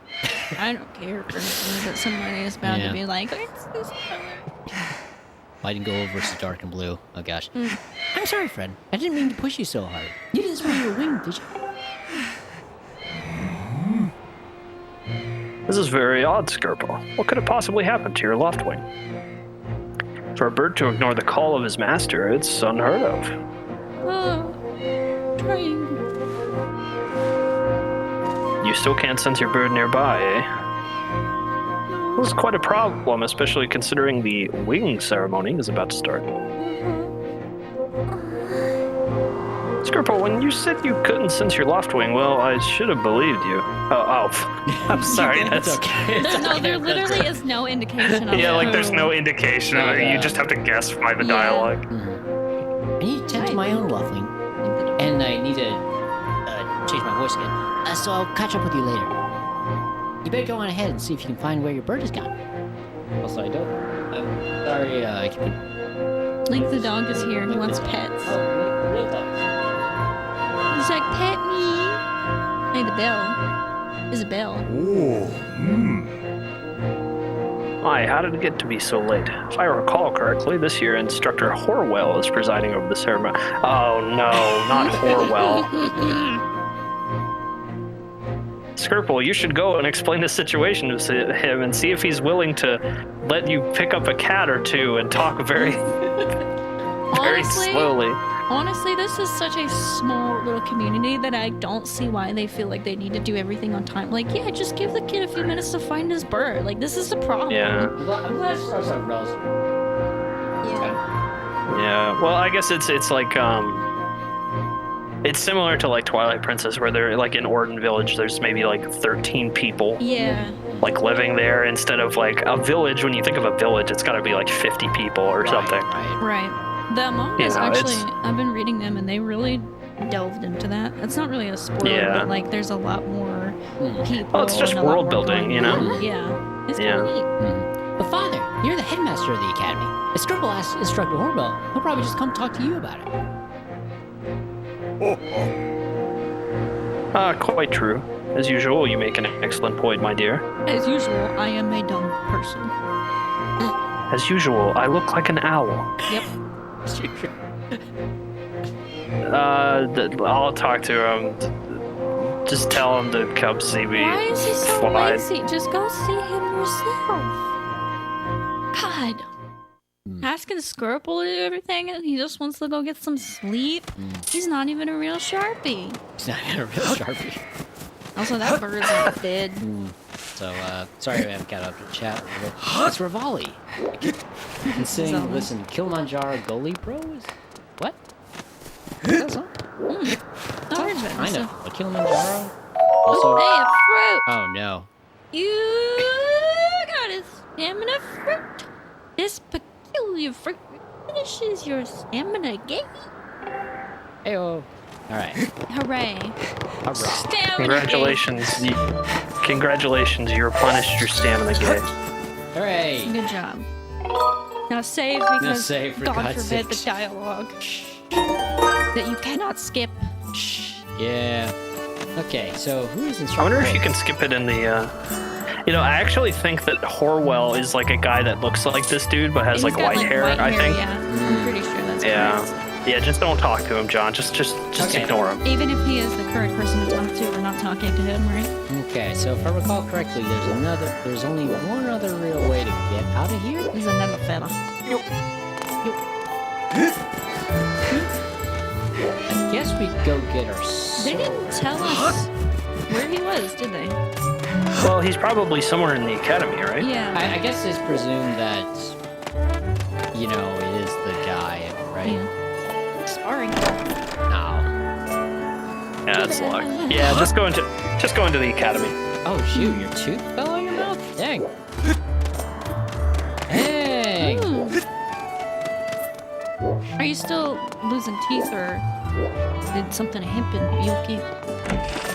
I don't care personally, but somebody is bound Yeah. to be like, it's this color. White and gold versus dark and blue. Oh gosh. I'm sorry, friend. I didn't mean to push you so hard. You didn't sprain your wing, did you? This is very odd, Skirple. What could have possibly happened to your Loftwing? For a bird to ignore the call of his master, it's unheard of. Oh, trying. You still can't sense your bird nearby, eh? This is quite a problem, especially considering the wing ceremony is about to start. Skirple, when you said you couldn't sense your Loftwing, well, I should have believed you. I'm sorry. That's okay. There literally is no indication of Yeah, it. like there's no indication. No, You just have to guess by the Yeah. dialogue. I need to tend to my own Loftwing, and I need to change my voice again. So I'll catch up with you later. You better go on ahead and see if you can find where your bird has gone. Also, I don't. I'm sorry. I keep it. Link the dog is here. He wants pets. Oh, real talk. He's like, pet me. Hey, the bell. Isabel. Hi, how did it get to be so late? If I recall correctly, this year Instructor Horwell is presiding over the ceremony. Oh no, not Horwell. Skirple, you should go and explain the situation to him and see if he's willing to let you pick up a cat or two and talk very slowly. Honestly, this is such a small little community that I don't see why they feel like they need to do everything on time. Like, yeah, just give the kid a few minutes to find his bird. Like, this is the problem. Yeah. I'm glad it starts out relatively. Yeah. Well, I guess it's like it's similar to like Twilight Princess, where they're like in Orden Village. There's maybe like 13 people. Yeah. Like living there instead of like a village. When you think of a village, it's got to be like 50 people or something. Right. The mangas, You know, actually, I've been reading them, and they really delved into that. It's not really a spoiler, but like, there's a lot more people. Well, it's just and a lot world more building, you know? going on. Yeah. It's kind of neat. But Father, you're the headmaster of the academy. If Skirple asks Instructor Horwell, he'll probably just come talk to you about it. Quite true. As usual, you make an excellent point, my dear. As usual, I am a dumb person. As usual, I look like an owl. Yep. I'll talk to him. Just tell him to come see me. Why is he so Fine. lazy? Just go see him yourself. God. Asking Skirple to do everything, and he just wants to go get some sleep. He's not even a real Sharpie. It's not even a real Sharpie. Also, that bird's not dead. So, sorry I haven't got up to chat. It's Rivali. And sing, listen, Kilimanjaro Goli Bro is... What? Is that a song? Kind of. But Kilimanjaro? Also... Hey, a fruit! Oh, no. You got a stamina fruit. This peculiar fruit finishes your stamina gain. Heyo. Alright. Hooray. Hurrah. Stamina Congratulations. Congratulations, you replenished your stamina gain. Hooray. gain. Good job. Now save because, save, for God God's forbid, the sakes. dialogue that you cannot skip. Yeah. Okay, so who is I Instructor wonder if you Horwell? can skip it in the, You know, I actually think that Horwell is like a guy that looks like this dude, but has He's like got, white hair, I think. Yeah, I'm pretty sure that's Yeah. correct. Yeah, just don't talk to him, John. Just Okay. ignore him. Even if he is the correct person to talk to, we're not talking to him, right? Okay, so if I recall correctly, there's only one other real way to get out of here. He's another fella. I guess we go get our They didn't tell us where he was, did they? Well, he's probably somewhere in the academy, right? Yeah. I guess it's presumed that, you know, it is the guy, right? Yeah. Sparring. No. Yeah, that's luck. Yeah, just go into the academy. Oh, shoot, your tooth fell out of your mouth? Dang. Dang. Are you still losing teeth, or did something happen? Are you okay?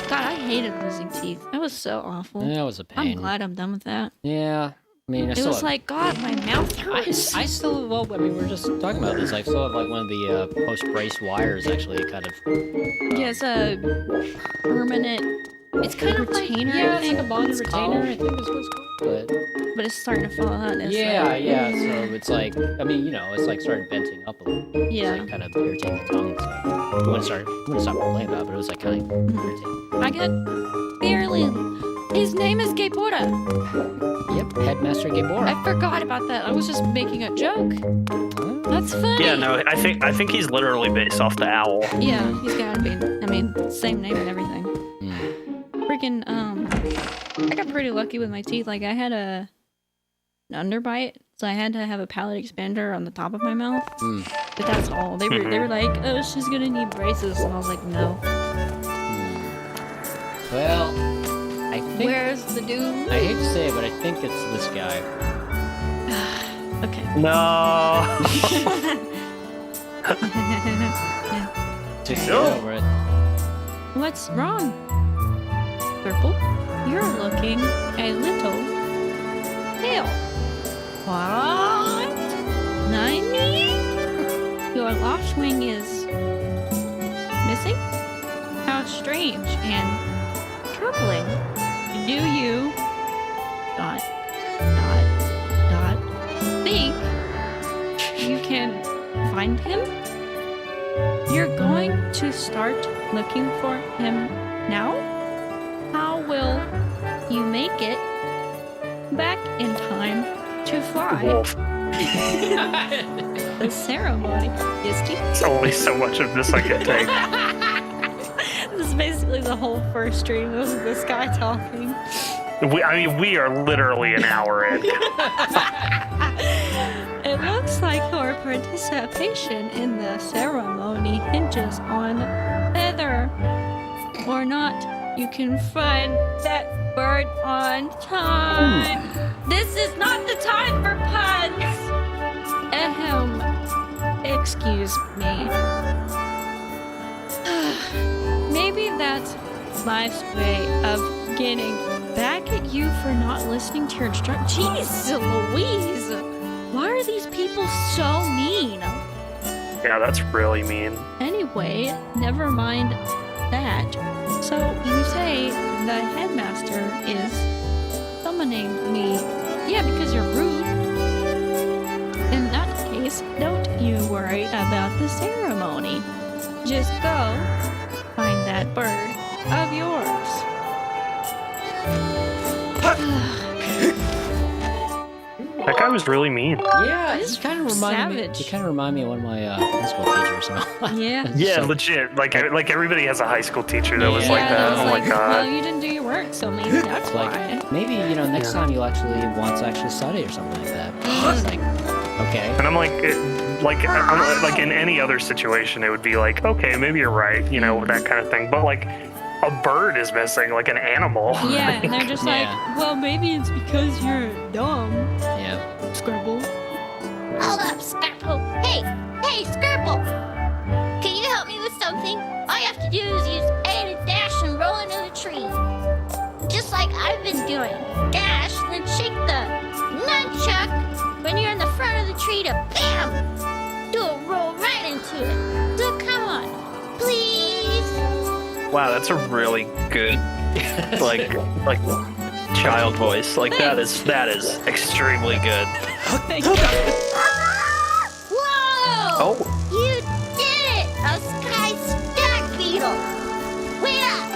God, I hated losing teeth. That was so awful. That was a pain. I'm glad I'm done with that. Yeah. I mean, I It still was have, like, God, my mouth hurts. I still, well, I mean, we were just talking about this. I still have like one of the post-brace wires actually kind of. Yeah, it's a permanent. It's kind of Retainer, like, I think a bonded it's retainer, I called, think is what it's called. but it's starting to fall out. and it's Yeah, like, yeah. So it's like, I mean, you know, it's like started venting up a little bit. Yeah. It's like kind of irritating the tongue. So I wouldn't stop complaining about it, but it was like kind of irritating. I get barely. His name is Gaybora. Yep, Headmaster Gabora. I forgot about that. I was just making a joke. That's funny. Yeah, no, I think he's literally based off the owl. Yeah, he's gotta be. I mean, same name and everything. Freaking, I got pretty lucky with my teeth. Like, I had an underbite, so I had to have a palate expander on the top of my mouth. But that's all. They were like, oh, she's gonna need braces, and I was like, no. Well, I think. Where's the dude? I hate to say it, but I think it's this guy. Okay. No. Just No. get over it. What's wrong? Purple, you're looking a little pale. What? Nani? Your Loftwing is missing? How strange and troubling. do you think you can find him? You're going to start looking for him now? How will you make it back in time to fly Wolf. the ceremony? There's only so much of this I can take. This is basically the whole first stream of this guy talking. We are literally an hour in. It looks like your participation in the ceremony hinges on whether or not you can find that bird on time. This is not the time for puns. Ahem. Excuse me. Maybe that's life's way of getting back at you for not listening to your instructions. Jeez Louise! Why are these people so mean? Yeah, that's really mean. Anyway, never mind that. So you say the headmaster is summoning me. Yeah, because you're rude. In that case, don't you worry about the ceremony. Just go find that bird of yours. That guy was really mean. Yeah, He's it kind of reminded me. savage. It kind of reminded me of one of my high school teachers. Yeah. Yeah, So- legit. Like everybody has a high school teacher that was Yeah, like that. it's Oh my like, god. well, you didn't do your work, so maybe that's It's like why. maybe next Yeah. time you'll actually want to actually study or something like that. It's like okay. And I'm like in any other situation, it would be like, okay, maybe you're right, that kind of thing. But like, a bird is missing, like an animal. Yeah, and they're just Yeah. like, well, maybe it's because you're dumb, Yeah. Scribble. Hold up, Skirple. Hey, Skirple. Can you help me with something? All you have to do is use A to dash and roll into the tree. Just like I've been doing. Dash, and then shake the nunchuck when you're in the front of the tree to BAM! Do a roll right into it. So come on, please. Wow, that's a really good, like child voice. Like that is extremely good. Thank you. Whoa! Oh, You did it! A sky stack beetle! Way up!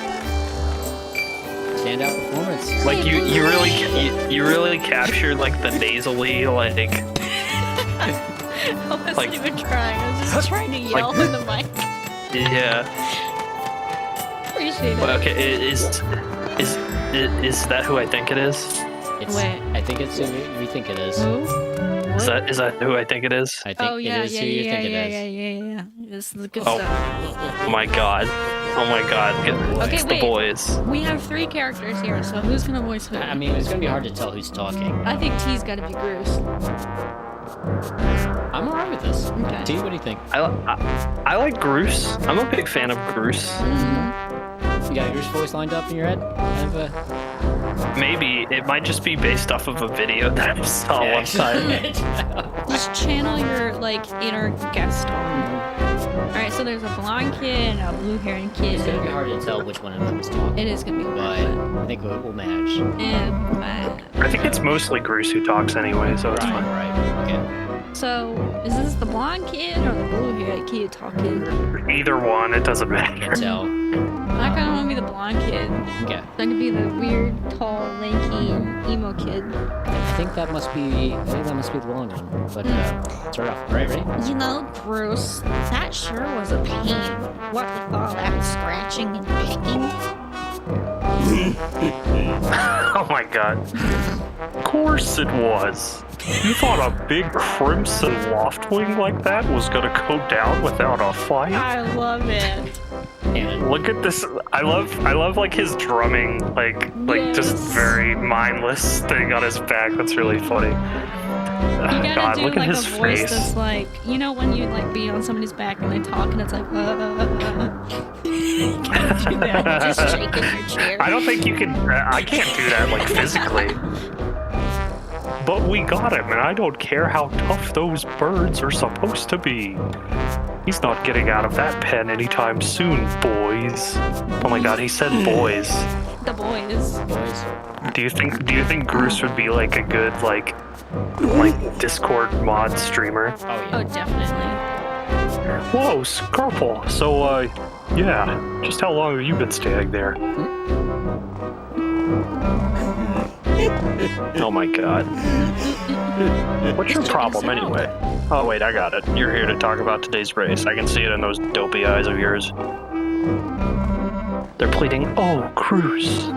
Standout performance. like you really captured like the nasally like. I wasn't Like- even trying. I was just trying to yell in the mic. Yeah. Appreciate it. Well, okay. Is that who I think it is? It's, Wait. I think it's who we think it is. Who? Is that who I think it is? I think Oh it yeah, is yeah, who you yeah, think yeah, it is. yeah. This is the good Oh. stuff. Oh my god. Okay, It's the wait. boys. We have 3 characters here, so who's gonna voice who? I mean, it's gonna be hard to tell who's talking. I think T's gotta be Bruce. I'm alright with this. Okay. T, what do you think? I like Groose. I'm a big fan of Groose. You got yours voice lined up in your head? Kind of a... Maybe it might just be based off of a video that I saw one time. Just channel your inner guest on. Alright, so there's a blonde kid and a blue haired kid. It's gonna be hard to tell which one of them is talking. It is gonna be But hard. I think we'll manage. I think it's mostly Groose who talks anyway, so it's fine. Right. Okay. So, is this the blonde kid or the blue haired kid talking? Either one, it doesn't Can't matter. tell. I kind of want to be the blonde kid. Okay. I could be the weird, tall, lanky, emo kid. I think that must be the long one. But start off. Right, ready? You know, Bruce, that sure was a pain. What with all that scratching and picking. Oh my god. Of course it was. You thought a big crimson Loftwing like that was gonna go down without a fight? I love it. And Look at this. I love like his drumming, like just Yes. very mindless thing on his back. That's really funny. You gotta God, do look at a his voice face. that's like, when you be on somebody's back and they talk and it's like, You gotta do that. Just shaking your chair. I don't think you can. I can't do that physically. But we got him, and I don't care how tough those birds are supposed to be. He's not getting out of that pen anytime soon, boys. Oh my god, he said boys. The boys. Boys. Do you think Groose would be like a good like Discord mod streamer? Oh yeah. Oh, definitely. Whoa, Scarple. So yeah, just how long have you been staying there? Oh my god. What's your Just problem checking this anyway? Oh wait, I got it. You're here to talk about today's race. I can see it in those dopey eyes of yours. They're pleading, oh, Groose.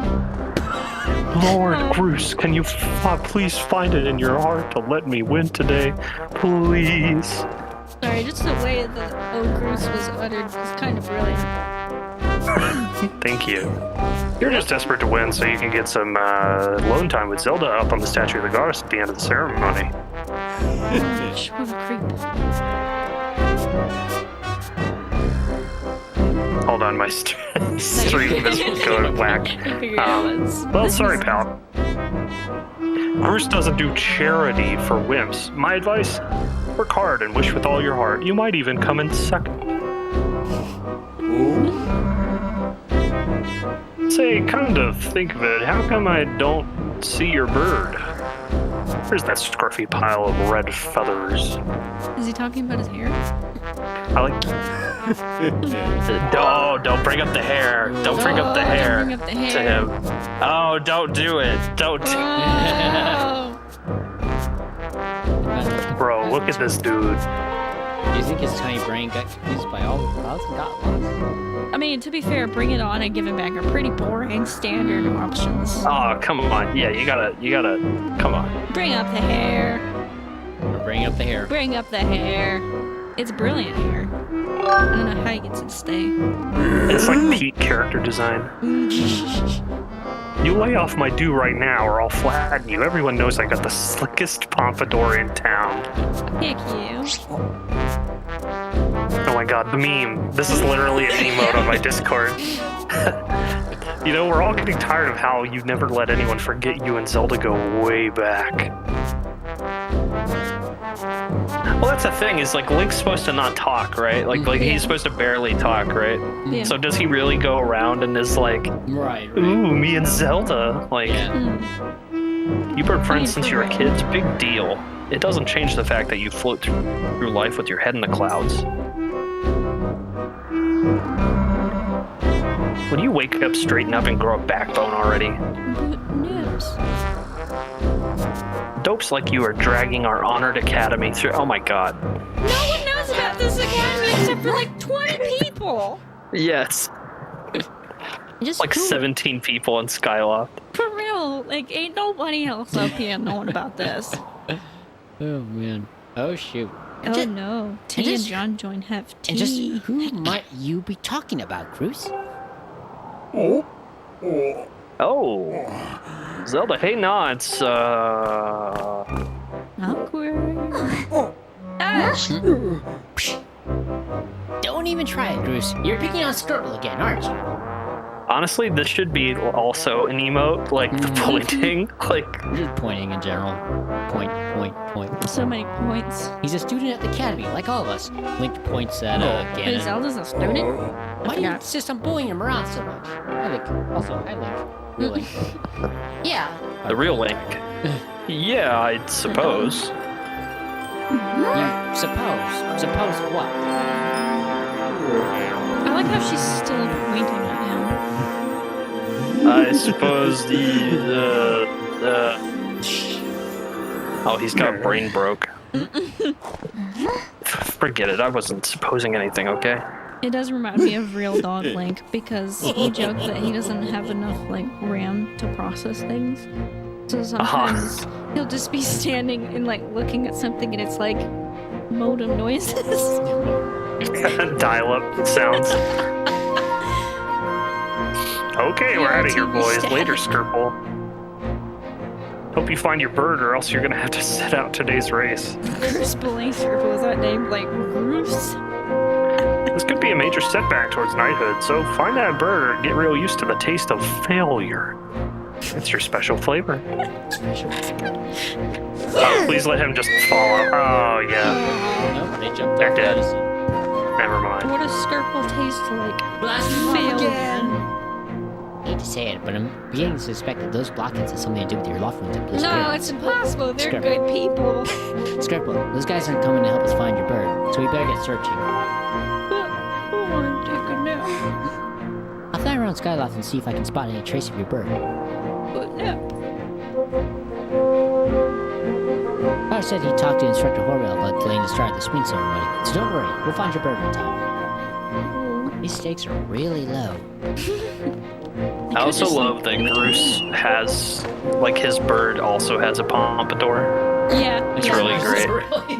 Lord Groose, can you please find it in your heart to let me win today? Please. Sorry, just the way that Groose was uttered was kind of brilliant. Thank you. You're just desperate to win so you can get some alone time with Zelda up on the Statue of the Goddess at the end of the ceremony. What a creep. Hold on, my stream is going whack. Well, This sorry, is- pal. Bruce doesn't do charity for wimps. My advice? Work hard and wish with all your heart. You might even come in second. Say, kind of think of it. How come I don't see your bird? Where's that scruffy pile of red feathers? Is he talking about his hair? I like. Don't bring up the hair. Don't bring up the hair Don't bring up the hair. to him. Oh, don't do it. Don't do Oh. Bro, look at this dude. Do you think his tiny brain got confused by all the clouds and got lost? I mean, to be fair, Bring It On and Give It Back are pretty boring standard options. Oh, come on. Yeah, you gotta, come on. Bring up the hair. Or bring up the hair. Bring up the hair. It's brilliant hair. I don't know how he gets it to stay. It's like peak character design. You lay off my do right now or I'll flatten you. Everyone knows I got the slickest pompadour in town. Heck you. Oh my god, the meme. This is literally an emote on my Discord. You know, we're all getting tired of how you never let anyone forget you and Zelda go way back. Well, that's the thing, is like Link's supposed to not talk, right? Like Yeah. he's supposed to barely talk, right? Yeah. So does he really go around and is like, Right. Ooh, me and Zelda. Like, Yeah. you've been friends since you were for real. kids. Big deal. it doesn't change the fact that you float through life with your head in the clouds. Would you wake up, straighten up, and grow a backbone already? News. Dopes like you are dragging our honored academy through. Oh my god. No one knows about this academy except for like 20 people. Yes. Just Like 17 people in Skyloft. For real. Like, ain't nobody else up here knowing about this. Oh man. Oh shoot. Oh just- no. T and just- Jonjoin have tea. And just who might you be talking about, Cruz? Oh. Zelda, hey, no, it's, Awkward. Don't even try it, Cruz. You're picking on Skirtle again, aren't you? honestly, this should be also an emote, like the pointing, like, Just pointing in general. Point, point, point. So many points. He's a student at the academy, like all of us. Link points at Wait, Ganon. Zelda's a student? Why do you Yeah. insist on bullying him around so much? Hi Link. Also, hi Link. Real Link. Yeah, the real Link. Yeah, I'd suppose. You suppose. Suppose what? I like how she's still pointing at him. I suppose Oh, he's got brain broke. Forget it, I wasn't supposing anything, okay? It does remind me of Real Dog Link because he joked that he doesn't have enough like RAM to process things. So sometimes he'll just be standing and like looking at something and it's like modem noises. Dial-up sounds. Okay, we're out of here, TV boys. static. Later, Skirple. Hope you find your bird, or else you're gonna have to sit out today's race. Bruce Blazer was that named like Bruce? This could be a major setback towards knighthood, so find that bird or get real used to the taste of failure. It's your special flavor. Oh, please let him just fall out. Oh, yeah. Nope, they jumped They're off dead. medicine. Never mind. What does Skirple taste like? blast him Failure. again. hate to say it, but I'm beginning to suspect that those blockheads have something to do with your Loftwings and Blue No, Spirits. it's impossible. They're Scribble. good people. Skirple, those guys aren't coming to help us find your bird, so we better get searching. I want to take a nap. I'll fly around Skyloft and see if I can spot any trace of your bird. But nap. Father said he talked to Instructor Horwell about delaying the start of the swing ceremony, so don't worry, we'll find your bird in time. These stakes are really low. I also love that Groose has, like, his bird also has a pompadour. Yeah. It's yeah, really great.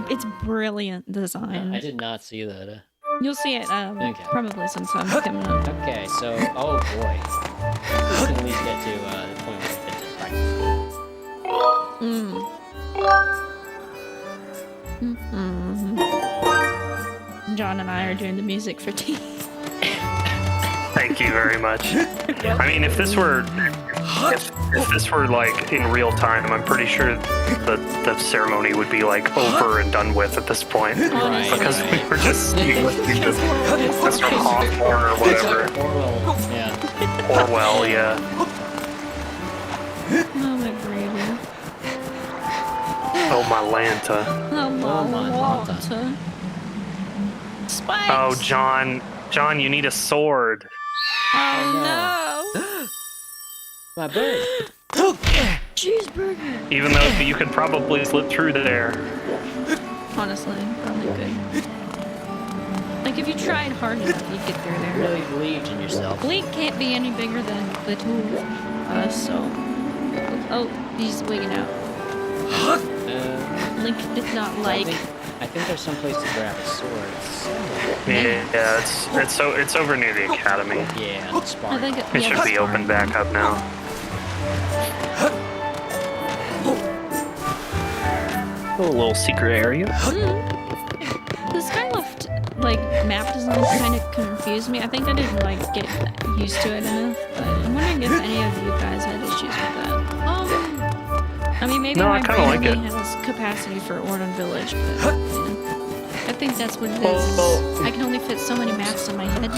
It's brilliant design. I did not see that. You'll see it Okay. probably sometime coming up. Okay, so, oh boy. We can at least get to the point where we get to practice. John and I are doing the music for tea. Thank you very much. I mean, if this were like in real time, I'm pretty sure the ceremony would be like over and done with at this point. Right. Because we were just listening to Mr. Hawthorne or whatever. Yeah. Orwell, yeah. Oh, my gravy. Oh, my Lanta. Oh, my Lanta. Lanta. Spikes. Oh, John, you need a sword. Oh, no. My bird. Cheeseburger. Even though you could probably slip through there. Honestly, probably could. Like, if you tried hard enough, you'd get through there. Really believed in yourself. Link can't be any bigger than the two of us, so... Oh, he's wigging out. Link did not like... I think there's some place to grab a sword. Yeah, it's over near the academy. Yeah, the I spark. think It should be open back up now. A little secret area. The Skyloft, like, map design kind of confused me. I think I didn't, like, get used to it enough, but I'm wondering if any of you guys had issues with that. I mean, maybe No, my I kinda brain like only has capacity for Ordon Village, but I think that's what it is. I can only fit so many maps in my head.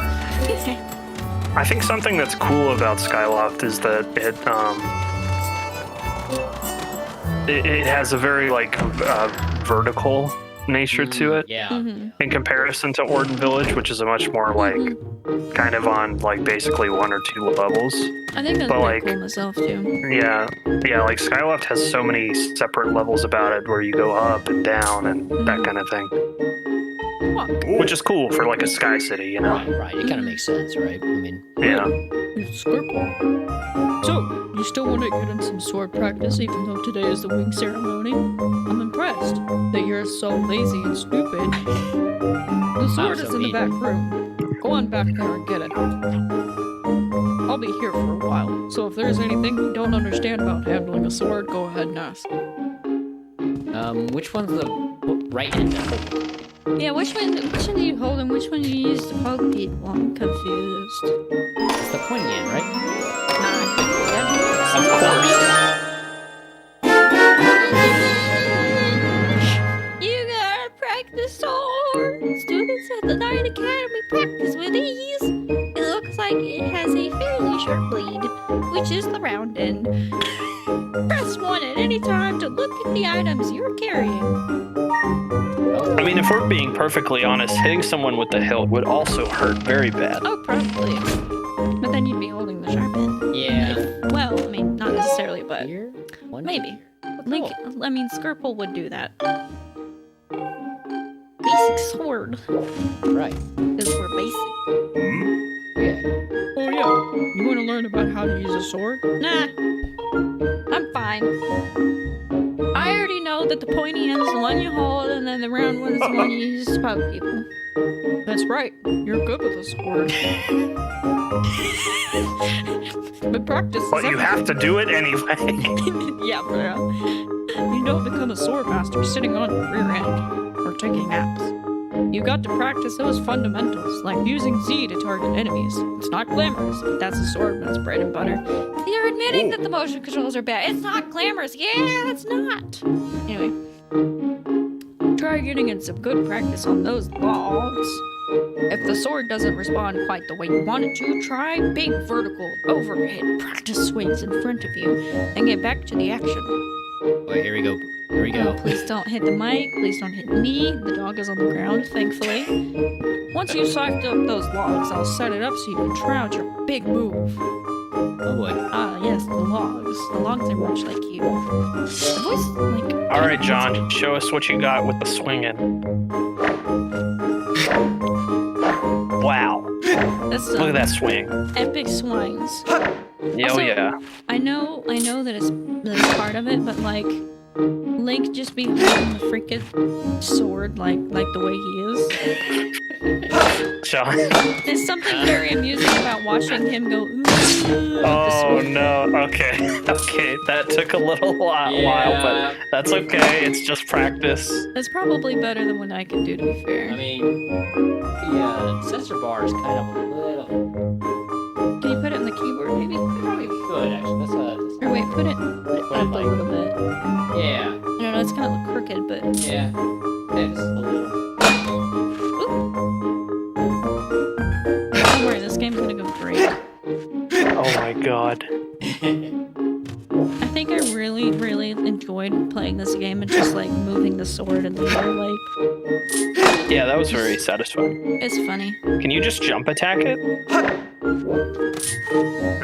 I think something that's cool about Skyloft is that it has a very like vertical nature to it Yeah. in comparison to Ordon Village, which is a much more like kind of on like basically 1 or 2 levels. I think that's But, pretty like- cool myself, too. Yeah, like Skyloft has so many separate levels about it where you go up and down and that kind of thing, which is cool for like a Sky City, you know? Right. It kind of makes sense, right? I mean, Yeah. So, you still want to get in some sword practice even though today is the wing ceremony? I'm impressed that you're so lazy and stupid. The sword is in the back room. Go on back there and get it. I'll be here for a while, so if there's anything you don't understand about handling a sword, go ahead and ask. which one's the right hand? Yeah, which one do you hold and which one do you use to poke people? I'm confused. It's the pointy end, right? Of course. You gotta practice swords. Students at the Night Academy practice with ease. It looks like it has a fairly sharp blade, which is the round end. Press 1 at any time to look at the items you're carrying. I mean, if we're being perfectly honest, hitting someone with the hilt would also hurt very bad. Oh, probably. But then you'd be holding the sharp end. Yeah. Well, I mean, not necessarily, but Here? One maybe. here. Link, I mean, Skirple would do that. Basic sword. Right. Because we're basic. Yeah. Oh, yeah. You want to learn about how to use a sword? Nah. I'm fine. I already know that the pointy end is the one you hold, and then the round one is the one you use to poke people. That's right. You're good with a sword. But practice is But you have to do it anyway. Yeah, bro. You don't become a sword master sitting on your rear end or taking naps. You got to practice those fundamentals, like using Z to target enemies. It's not glamorous, but that's a swordman's bread and butter. You're admitting that the motion controls are bad. It's not glamorous. Yeah, it's not. Anyway, try getting in some good practice on those logs. If the sword doesn't respond quite the way you want it to, try big vertical overhead practice swings in front of you and get back to the action. Wait, here we go. Here we go. Please don't hit the mic. Please don't hit me. The dog is on the ground, thankfully. Once you siphoned up those logs, I'll set it up so you can try out your big move. Oh boy. Ah, yes, the logs. The logs are much like you. The voice, like... All right, John, show us what you got with the swinging. Wow. Look at that swing. Epic swings. Oh, Also, yeah. I know that it's part of it, but like Link just be holding the freaking sword like the way he is. John. There's something very amusing about watching him go. Oh no. Okay. That took a little while, but that's okay. It's just practice. That's probably better than what I can do, to be fair. I mean, the sensor bar is kind of a little. Can you put it in the keyboard, maybe? Probably could actually. Or wait, put it up a little bit. Yeah. I don't know, it's gonna look crooked, but. Yeah. Just a little. Don't worry, this game's gonna go great. Oh my god. I think I really, really enjoyed playing this game and just like moving the sword in the air. Like, Yeah, that was very satisfying. it's funny. Can you just jump attack it?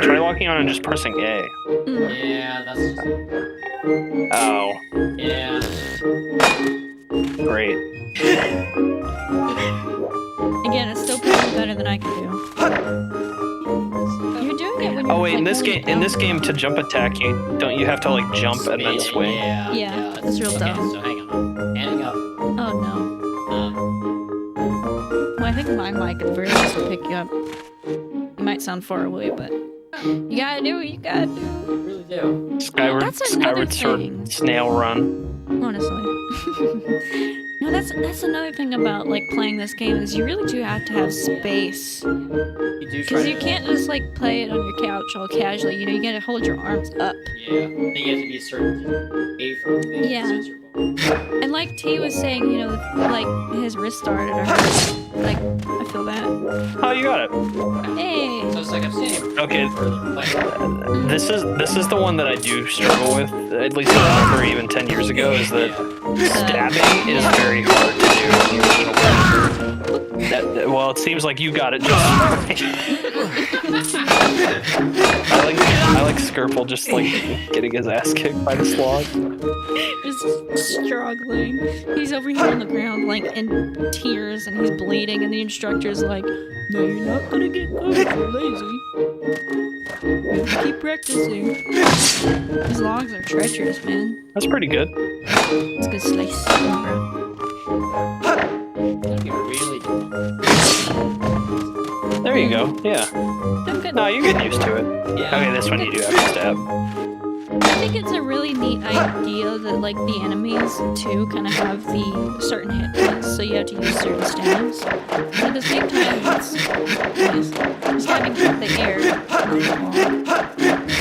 Try locking on and just pressing A. Yeah, that's. Oh, Yeah. great. Again, it's still probably better than I can do. You're doing it when you're Oh wait, in like, this holding game, it down. to jump attack, you have to like jump and then swing. Yeah, that's real okay, dumb. So hang on. Handing up. Oh no. Um, Well, I think my mic at the very least will pick you up. You might sound far away, but you gotta do what you gotta do. really do. Skyward That's another Sword thing. snail run. Honestly. No, that's another thing about like playing this game is you really do have to have space. You do try Because you to- can't just like play it on your couch all casually. You know, you gotta hold your arms up. Yeah. I think you have to be a certain A from the Yeah. sensor bar. And like T was saying, you know, like his wrist started or like I feel that. Oh, you got it. Hey. So it's like I'm standing Okay. further. Like, This is the one that I do struggle with. At least I remember even 10 years ago. Is that stabbing is very hard to do in the original version. Well, it seems like you got it just right. I like Skirple just like getting his ass kicked by the slog. Just struggling. He's over here on the ground, like in tears, and he's bleeding. And the instructor's like, "No, you're not gonna get good if you're lazy. You have to keep practicing." These logs are treacherous, man. That's pretty good. It's good slice, bro. that'd be really There you go. Yeah. I'm good. No, you get used to it. Yeah. Okay, this one you do have to stab. I think it's a really neat idea that like the enemies too kind of have the certain hit points, so you have to use certain stabs. But at the same time, it's stabbing the air.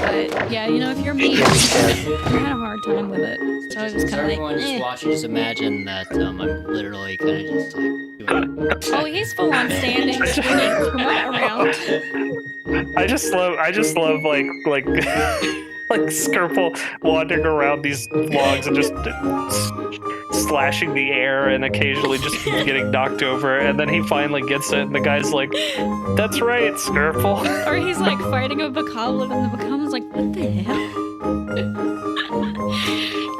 But yeah, you know, if you're me, you had a hard time with it. So I was kind of everyone like, just watching, just imagine that I'm literally kind of just like doing oh, he's full on standing, swinging around. I just love like like Skirple wandering around these logs and just slashing the air and occasionally just getting knocked over, and then he finally gets it and the guy's like, "That's right, Skirple." Or he's like fighting a Bokoblin and the Bokoblin's like, what the hell?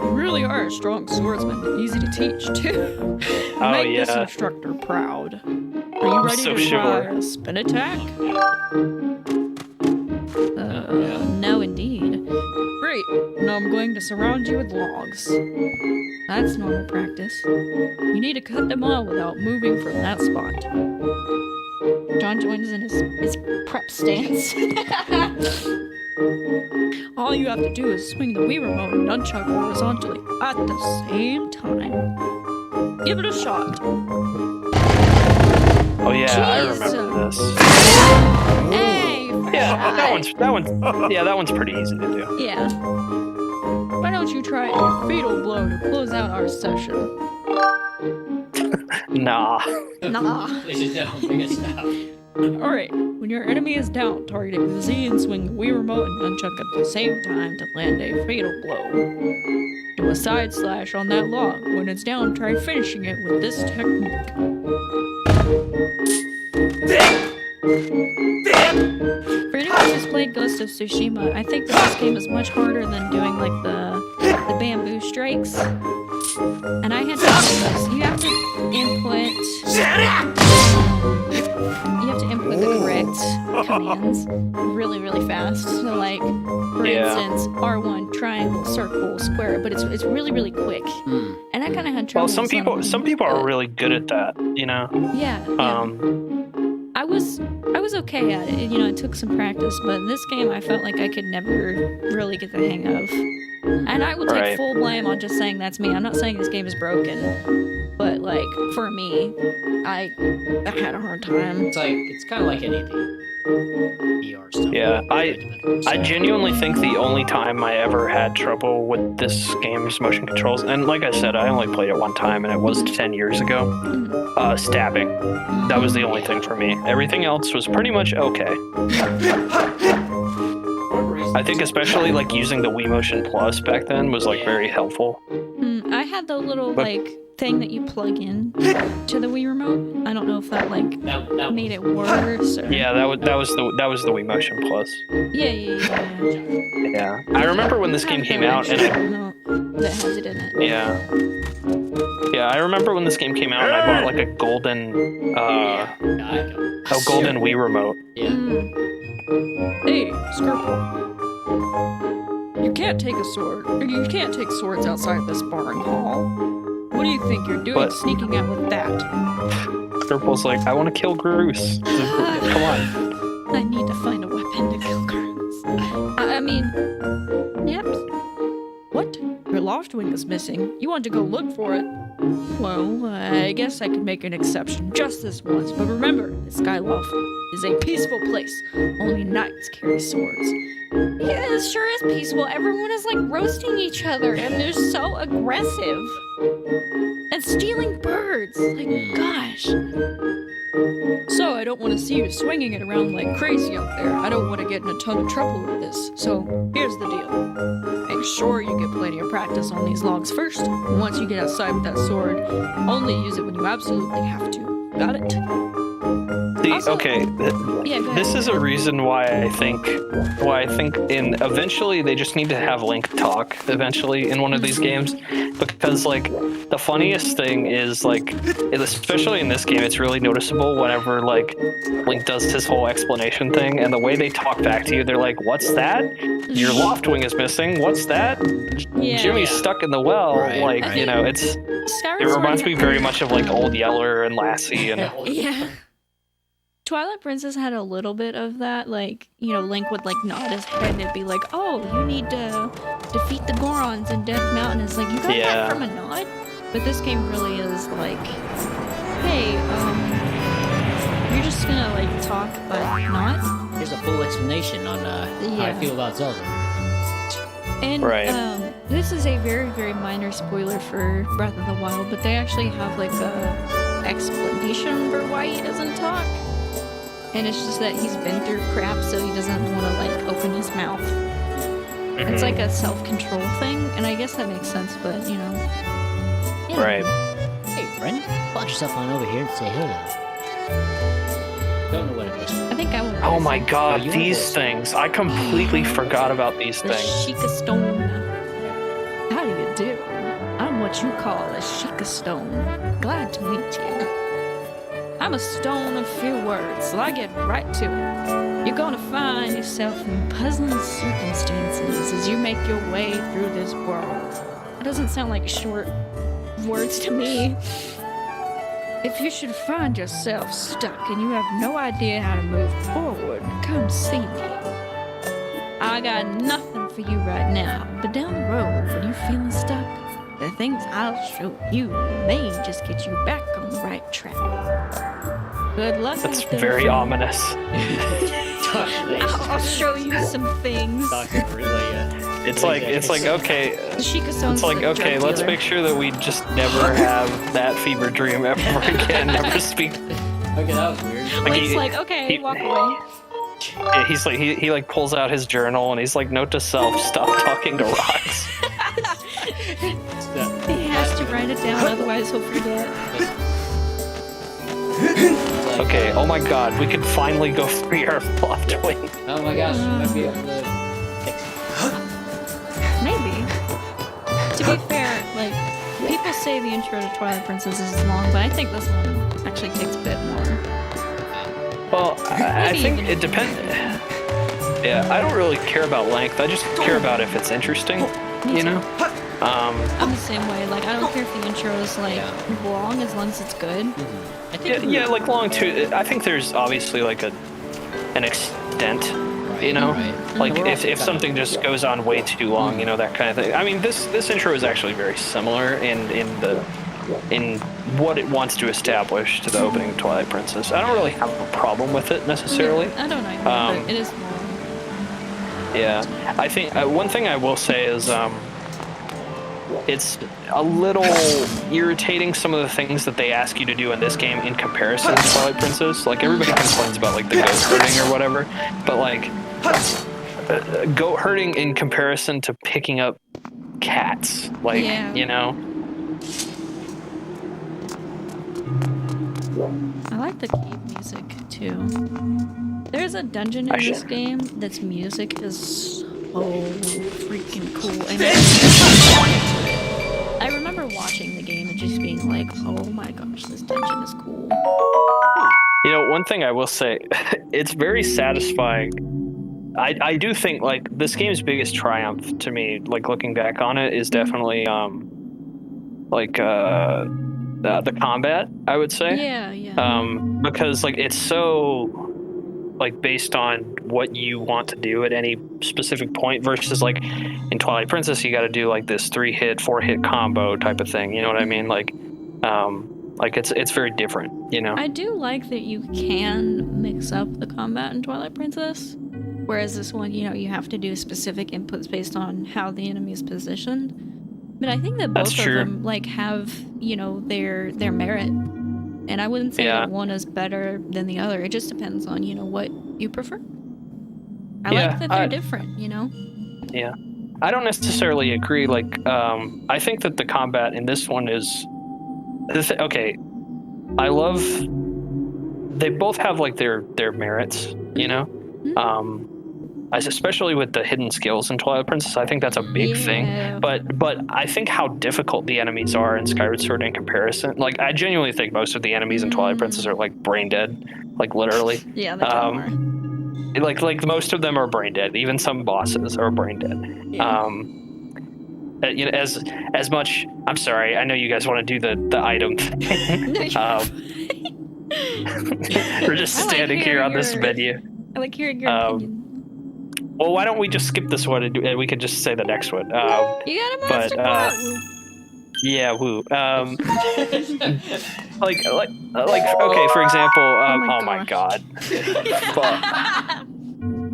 You really are a strong swordsman, easy to teach too. Make this yeah. instructor proud. Are you I'm ready so to try sure. a spin attack? No indeed. Great, now I'm going to surround you with logs. That's normal practice. You need to cut them all without moving from that spot. Jonjoin's in his prep stance. All you have to do is swing the Wii remote and nunchuck horizontally at the same time. Give it a shot. Oh yeah, I Jeez. remember this. Hey! Yeah, first that one's pretty easy to do. try. Yeah. Why don't you try a fatal blow to close out our session? Nah. Nah. Please don't bring us down. Alright, when your enemy is down, target it with Z and swing the Wii remote and nunchuck at the same time to land a fatal blow. Do a side slash on that log. When it's down, try finishing it with this technique. For anyone who's played Ghost of Tsushima, I think that this game is much harder than doing like the bamboo strikes. And I had to do this. You have to input. You have to input the correct commands really, really fast. So, like, for instance, R1, triangle, circle, square. But it's really, really quick. And I kind of had trouble. Well, some people are really good at that. You know. Yeah. I was okay at it. You know, it took some practice, but in this game, I felt like I could never really get the hang of. And I will take full blame on just saying that's me. I'm not saying this game is broken, but like for me, I had a hard time. It's kind of like anything. VR stuff. Yeah, I genuinely think the only time I ever had trouble with this game's motion controls, and like I said, I only played it one time, and it was 10 years ago. Stabbing. That was the only thing for me. Everything else was pretty much okay. I think especially like using the Wii Motion Plus back then was like very helpful. I had the little like thing that you plug in to the Wii remote. I don't know if that like that made it worse. Or... Yeah, that was the Wii Motion Plus. Yeah. I remember when this game came out, and that has it in it. Yeah, I remember when this game came out, and I bought like a golden Wii remote. Yeah. Hey, Skirple. You can't take a sword. You can't take swords outside this barn hall. What do you think you're doing sneaking out with that? Skirple's like, I want to kill Groose. Come on. I need to find a weapon to kill Groose. I mean, yep. What? Your Loftwing is missing. You want to go look for it? Well, I guess I could make an exception just this once. But remember, the Skyloft is a peaceful place. Only knights carry swords. Yeah, it sure is peaceful. Everyone is like roasting each other and they're so aggressive. And stealing birds. Like, gosh. So, I don't want to see you swinging it around like crazy out there. I don't want to get in a ton of trouble with this. So, here's the deal. Make sure you get plenty of practice on these logs first. And once you get outside with that sword, only use it when you absolutely have to. Got it? See, Also, okay, this is a reason why I think eventually they just need to have Link talk eventually in one of these games, because like the funniest thing is like, especially in this game, it's really noticeable whenever like Link does his whole explanation thing, and the way they talk back to you, they're like, "What's that? Your Loftwing is missing. What's that? Jimmy's stuck in the well." Like, you know, it reminds me very much of like Old Yeller and Lassie and yeah. Twilight Princess had a little bit of that, like, you know, Link would like nod his head and it'd be like, "Oh, you need to defeat the Gorons in Death Mountain." It's like, you got that from a nod? But this game really is like, hey, you're just gonna like talk but not. Here's a full explanation on how I feel about Zelda. And this is a very, very minor spoiler for Breath of the Wild, but they actually have like a explanation for why he doesn't talk. And it's just that he's been through crap, so he doesn't want to, like, open his mouth. It's like a self-control thing, and I guess that makes sense, but, you know. Yeah. Right. Hey, friend, watch yourself on over here and say hello. Don't know what it is. I think I would. Oh my god, these things. I completely forgot about these things. Sheikah Stone. How do you do? I'm what you call a Sheikah Stone. Glad to meet you. I'm a stone of few words, so I get right to it. You're gonna find yourself in puzzling circumstances as you make your way through this world. It doesn't sound like short words to me. If you should find yourself stuck and you have no idea how to move forward, come see me. I got nothing for you right now, but down the road, when you're feeling stuck, the things I'll show you may just get you back on the right track. Good luck. That's very ominous. I'll show you some things. It's like okay. It's like okay. Let's make sure that we just never have that fever dream ever again. Never speak. Okay, that was weird. It's okay, walk away. Yeah, he's like he like pulls out his journal and he's like, note to self: stop talking to rocks. He has to write it down, otherwise he'll forget. Okay. Oh my God, we can finally go free our Loftwing. Oh my gosh, you might be able to. Maybe. To be fair, like, people say the intro to Twilight Princess is long, but I think this one actually takes a bit more. Well, I think it depends. Yeah, I don't really care about length. I just care about if it's interesting, you know? I'm the same way. Like, I don't care if the intro is, like, long as it's good. I think Yeah, like long too. I think there's obviously like an extent, you know? Right. Like if something just goes on way too long, you know, that kind of thing. I mean, this intro is actually very similar in what it wants to establish to the opening of Twilight Princess. I don't really have a problem with it necessarily. I don't either, but it is long. Yeah, I think one thing I will say is it's a little irritating, some of the things that they ask you to do in this game in comparison to Twilight Princess. Like, everybody complains about like the goat herding or whatever, but like goat herding in comparison to picking up cats, like, you know. I like the cave music too. There's a dungeon in this game that's music is so freaking cool. And I remember watching the game and just being like, oh my gosh, this dungeon is cool. You know, one thing I will say, it's very satisfying. I do think, like, this game's biggest triumph to me, like, looking back on it, is definitely the combat, I would say. Yeah. Because like it's so like based on what you want to do at any specific point versus like in Twilight Princess you got to do like this 3-hit, 4-hit combo type of thing. You know what I mean? Like it's very different. You know. I do like that you can mix up the combat in Twilight Princess, whereas this one, you know, you have to do specific inputs based on how the enemy is positioned. But I think that both of them like have, you know, their merit, and I wouldn't say that one is better than the other. It just depends on, you know, what you prefer. I like that they're different, you know. Yeah, I don't necessarily agree. Like, I think that the combat in this one is okay. I love. They both have like their merits, you know. Mm-hmm. Especially with the hidden skills in Twilight Princess, I think that's a big thing. But I think how difficult the enemies are in Skyward Sword in comparison. Like, I genuinely think most of the enemies in Twilight Princess are like brain dead, like literally. Yeah, they are. Like most of them are brain dead. Even some bosses are brain dead. Yeah. You know, as much. I'm sorry. I know you guys want to do the item thing. We're just standing here on this menu. I like hearing your opinion. Well, why don't we just skip this one and we could just say the next one? You got a master part. Yeah, woo. Like, okay, for example, oh my god.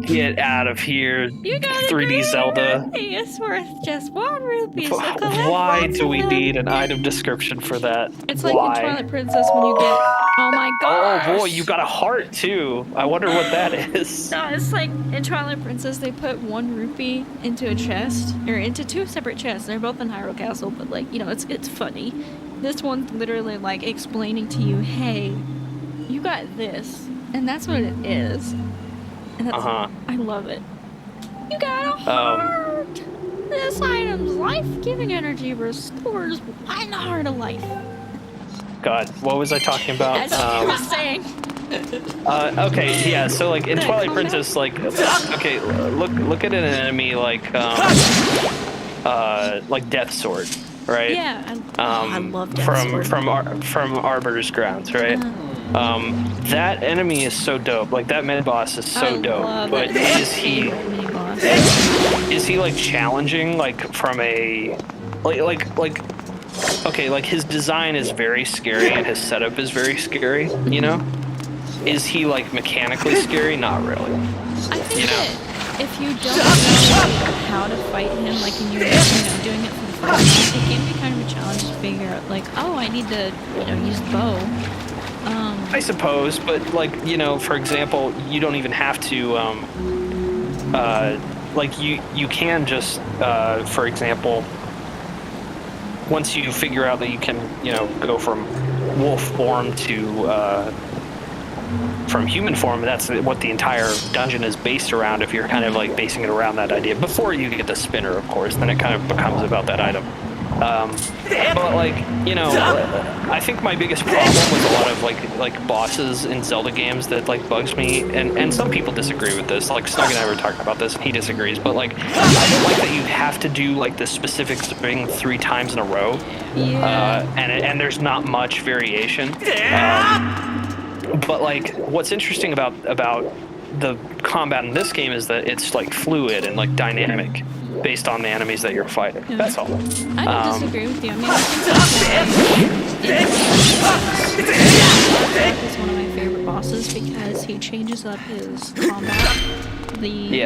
Get out of here, you got 3D Zelda. It's worth just 1 rupee. So why do we need an item description for that? It's like in Twilight Princess when you get, oh my god. Oh boy, you got a heart too. I wonder what that is. No, it's like in Twilight Princess they put 1 rupee into a chest, or into 2 separate chests. They're both in Hyrule Castle, but like, you know, it's funny. This one's literally like explaining to you, hey, you got this, and that's what it is. And that's, I love it. You got a heart! This item's life-giving energy restores 1 heart of life. God, what was I talking about? That's what you were saying. Okay, yeah, so like in Twilight Princess, like, okay, look at an enemy like Death Sword, right? Yeah, I love Death Sword. From Arbiter's Grounds, right? That enemy is so dope. Like, that mid boss is so dope. But is he like challenging, like from a like okay, like his design is very scary and his setup is very scary, you know? Is he like mechanically scary? Not really. I think if you don't know how to fight him, like, and you're, doing it for the first time, it can be kind of a challenge to figure out, like, oh, I need to, use the bow. I suppose, but, like, for example, you don't even have to, like, you can just, for example, once you figure out that you can, go from wolf form to, from human form, that's what the entire dungeon is based around, if you're kind of like basing it around that idea. Before you get the spinner, of course, then it kind of becomes about that item. But like, I think my biggest problem with a lot of like bosses in Zelda games that like bugs me, and some people disagree with this, like Snug and I were talking about this and he disagrees, but like, I don't like that you have to do like the specific thing 3 times in a row. And there's not much variation. But like, what's interesting about the combat in this game is that it's like fluid and like dynamic based on the enemies that you're fighting. Yeah. That's all. I don't disagree with you. I mean, I think he's one of my favorite bosses because he changes up his combat the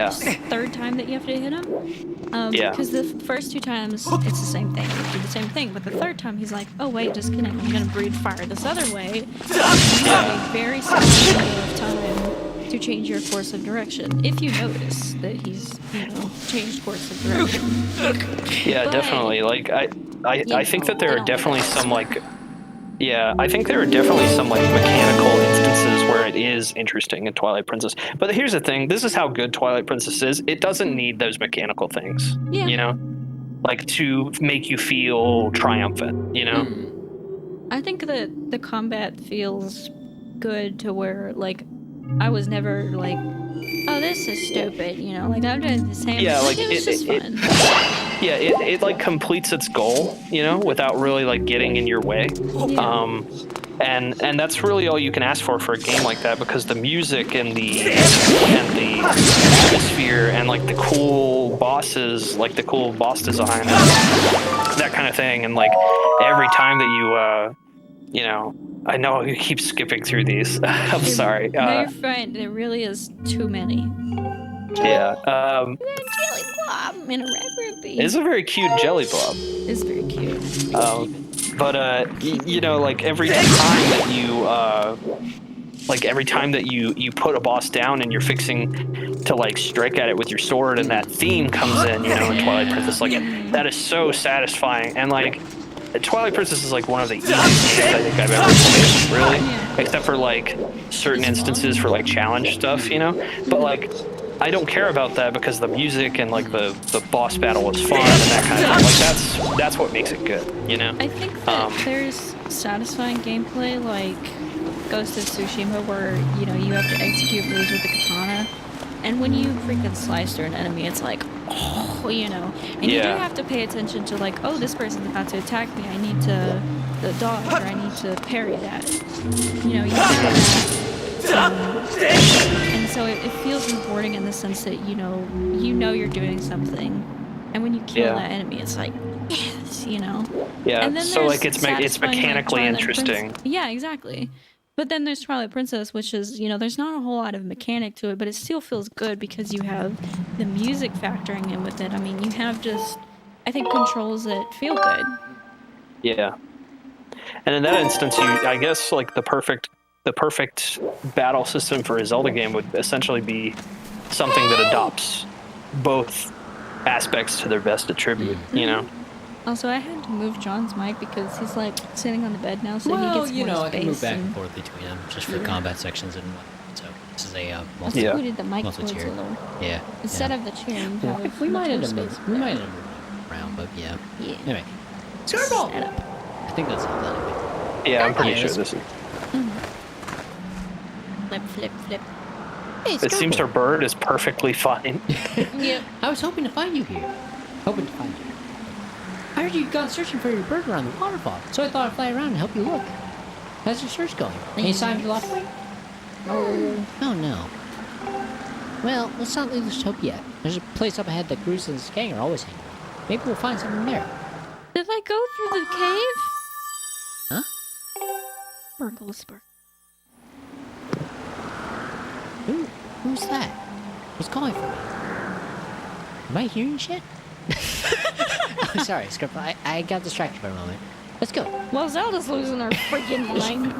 third time that you have to hit him. Because the first 2 times it's the same thing. You do the same thing, but the third time he's like, oh wait, just kidding. I'm gonna breathe fire this other way. You have a very small window of time to change your course of direction. If you notice that he's, changed course of direction. Yeah, but, definitely. Like I think that there are definitely some like. Yeah, I think there are definitely some like mechanical instances where it is interesting in Twilight Princess. But here's the thing, this is how good Twilight Princess is. It doesn't need those mechanical things, like to make you feel triumphant, I think that the combat feels good to where like I was never like, oh, this is stupid, like I'm doing the same. Yeah, like it was just fun. It like completes its goal, without really like getting in your way. Yeah. And that's really all you can ask for a game like that, because the music and the atmosphere and like the cool bosses, like the cool boss design, that kind of thing, and like every time that you I know you keep skipping through these. I'm sorry. No, you're fine. There really is too many. Yeah. Jelly blob in a red rupee. It's a very cute jelly blob. It's very cute. But like every time that you put a boss down and you're fixing to like strike at it with your sword, and that theme comes in, in Twilight Princess, like that is so satisfying. And like Twilight Princess is like one of the easiest games I think I've ever played, really, except for like certain instances for like challenge stuff, but like I don't care about that because the music and like the boss battle was fun and that kind of thing. Like that's what makes it good, I think that there's satisfying gameplay like Ghost of Tsushima where, you have to execute moves with the katana, and when you freaking slice through an enemy, it's like, oh, and you do have to pay attention to like, oh, this person's about to attack me, I need to dodge, or I need to parry that. You have to do that. And so it feels rewarding in the sense that, you're doing something, and when you kill that enemy, it's like, yes, Yeah, and then so like it's mechanically interesting. Yeah, exactly. But then there's Twilight Princess, which is, there's not a whole lot of mechanic to it, but it still feels good because you have the music factoring in with it. I mean, you have just, I think, controls that feel good. Yeah. And in that instance, I guess, like, the perfect battle system for a Zelda game would essentially be something that adopts both aspects to their best attribute, Also, I had to move John's mic because he's like sitting on the bed now, so he gets more space. I can move back and forth between them just for combat sections and whatnot. So this is a included the mic towards multi-tier. a little. Yeah. Instead of the chair, you have we might end up space. moving. We might end up moving around, but yeah. Anyway, Skyward! I think that's all that. Yeah, I'm pretty sure this is. Flip, flip, flip. Hey, It seems our bird is perfectly fine. Yeah. I was hoping to find you here. I heard you'd gone searching for your bird around the waterfall, so I thought I'd fly around and help you look. How's your search going? Any signs of Loftwing? Oh no. Well, let's not leave this hope yet. There's a place up ahead that Groose and his gang are always hanging out. Maybe we'll find something there. Did I go through the cave? Huh? Sparkle, sparkle. Who's that? Who's calling for me? Am I hearing shit? Oh, sorry, Scripple. I got distracted for a moment. Let's go. Well, Zelda's losing her freaking mind.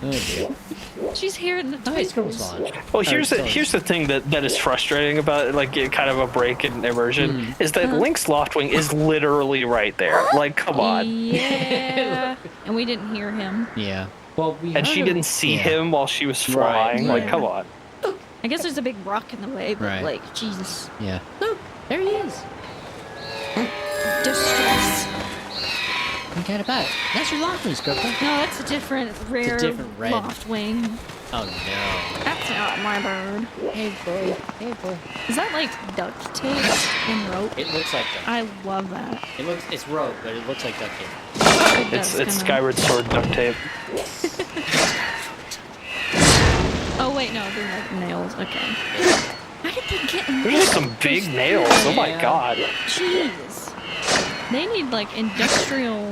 Oh, dear. She's hearing the twinkles. Well, here's the thing that is frustrating about it, like kind of a break in immersion is that Link's Loftwing is literally right there. Like, come on. Yeah. And we didn't hear him. Yeah. Well, And she didn't see him while she was flying. Right. Like, come on. I guess there's a big rock in the way, but Right. like, Jesus. Yeah. Look, there he is. Distress. You got about it. That's your Loftwing, Scripple. No, that's a different rare different red. Loftwing. Oh no. That's not my bird. Hey, boy. Hey, boy. Is that like duct tape and rope? It looks like duct. I love that. It's rope, but it looks like duct tape. It It's does, kinda. Skyward Sword duct tape. Oh wait, no, they're like nails. Okay. How did they get in There's some big nails. Oh my Yeah. god. Jeez. They need like industrial.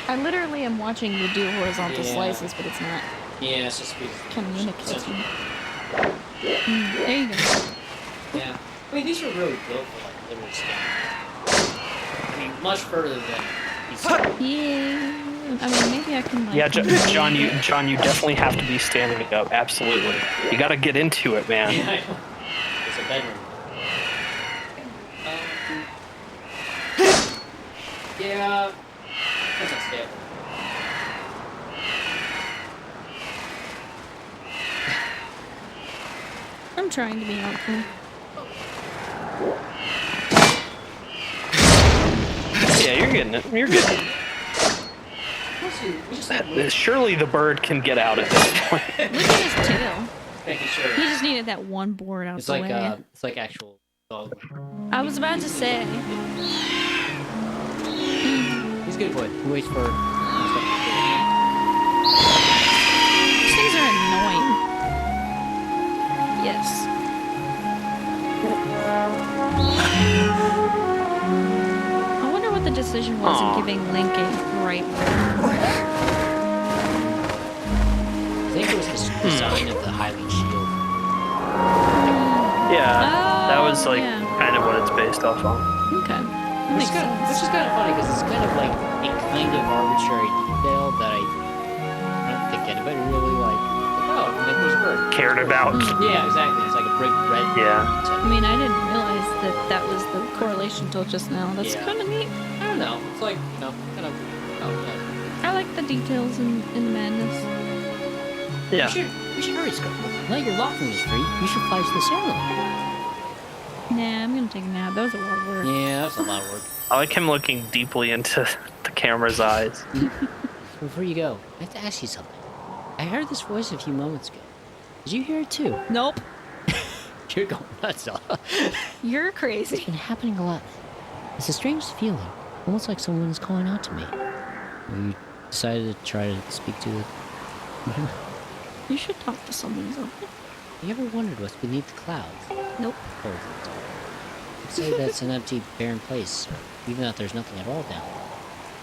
I literally am watching you do horizontal Yeah. slices, but it's not Yeah, it's just communicating. There you go. Yeah. I mean, these are really built for like literal standing. I mean, much further than these. Yeah. I mean, maybe I can like. Yeah, John, you definitely have to be standing up. Absolutely. You got to get into it, man. Yeah, I know. There's a bedroom. Yeah. That's not stable. I'm trying to be helpful. Yeah, you're getting it. You're getting it. Surely the bird can get out at this point. Look at his tail. Making sure. He just needed that one board out It's the like way. it's like actual dog. I was about to say. He's a good boy. He waits for. These things are annoying. Yes. I wonder what the decision was Aw. in giving Link a right wing. I think it was the design of the Hylian shield. Yeah, that was like yeah. kind of what it's based off on. Okay. That Which makes is sense. kind of funny because it's kind of like a kind of arbitrary detail that I don't think anybody really like. Oh, like there's a bird. Cared about. Yeah, exactly. It's like a brick red. Yeah. I mean, I didn't realize that that was the correlation till just now. That's Yeah. kind of neat. I don't know. It's like kind of. Oh yeah. I like the details in the madness. Yeah. You should hurry, Scripple. Now your Loftwing is free. You should fly to the ceremony. Nah, I'm gonna take a nap. That was a lot of work. Yeah, that's a lot of work. I like him looking deeply into the camera's eyes. Before you go, I have to ask you something. I heard this voice a few moments ago. Did you hear it too? Nope. You're going nuts, huh? You're crazy. It's been happening a lot. It's a strange feeling, almost like someone is calling out to me. You decided to try to speak to it. You should talk to someone. Something. You ever wondered what's beneath the clouds? Nope. You'd say that's an empty, barren place, even though there's nothing at all down there.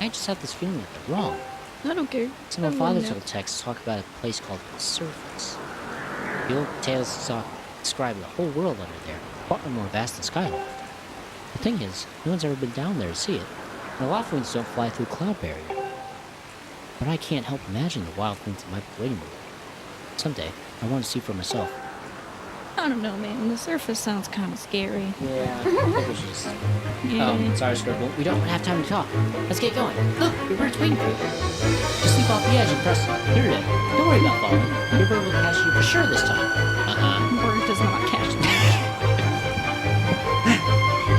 I just have this feeling that they're wrong. I don't care. Some of I Father's wouldn't old texts talk about a place called the Surface. The old tales describe the whole world under there, far more vast than Skyloft. The thing is, no one's ever been down there to see it. And the Loftwings don't fly through cloud barrier. But I can't help imagine the wild things that might be waiting for me. Someday, I want to see for myself. I don't know, man. The surface sounds kind of scary. Yeah. I think we should just. Yeah. Oh, sorry, Scribble. We don't have time to talk. Let's get going. Look, your bird's waiting for you. Just leap off the edge and press here it. Don't worry about falling. Your bird will catch you for sure this time. Bird does not catch me.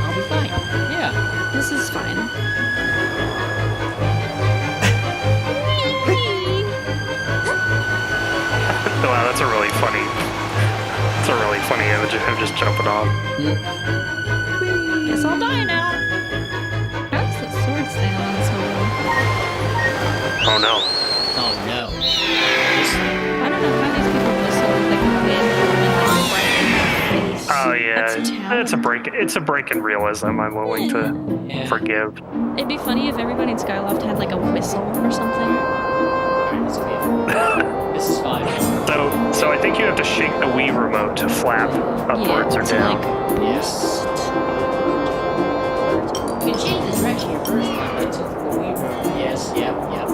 I'll be fine. Yeah. This is fine. Wow, that's a really funny image of him just jumping off. Guess I'll die now. How does the sword sound so Oh no. Oh no. I don't know how these people whistle with like a wind blowing like right in their face. Oh yeah. That's terrible. It's a break in realism I'm willing to Yeah. forgive. It'd be funny if everybody in Skyloft had like a whistle or something. Alright, this is fine. So I think you have to shake the Wii remote to flap upwards or to, down. like, boost. You can change the direction your first one, right? To the Wii remote. Yes, yep. You want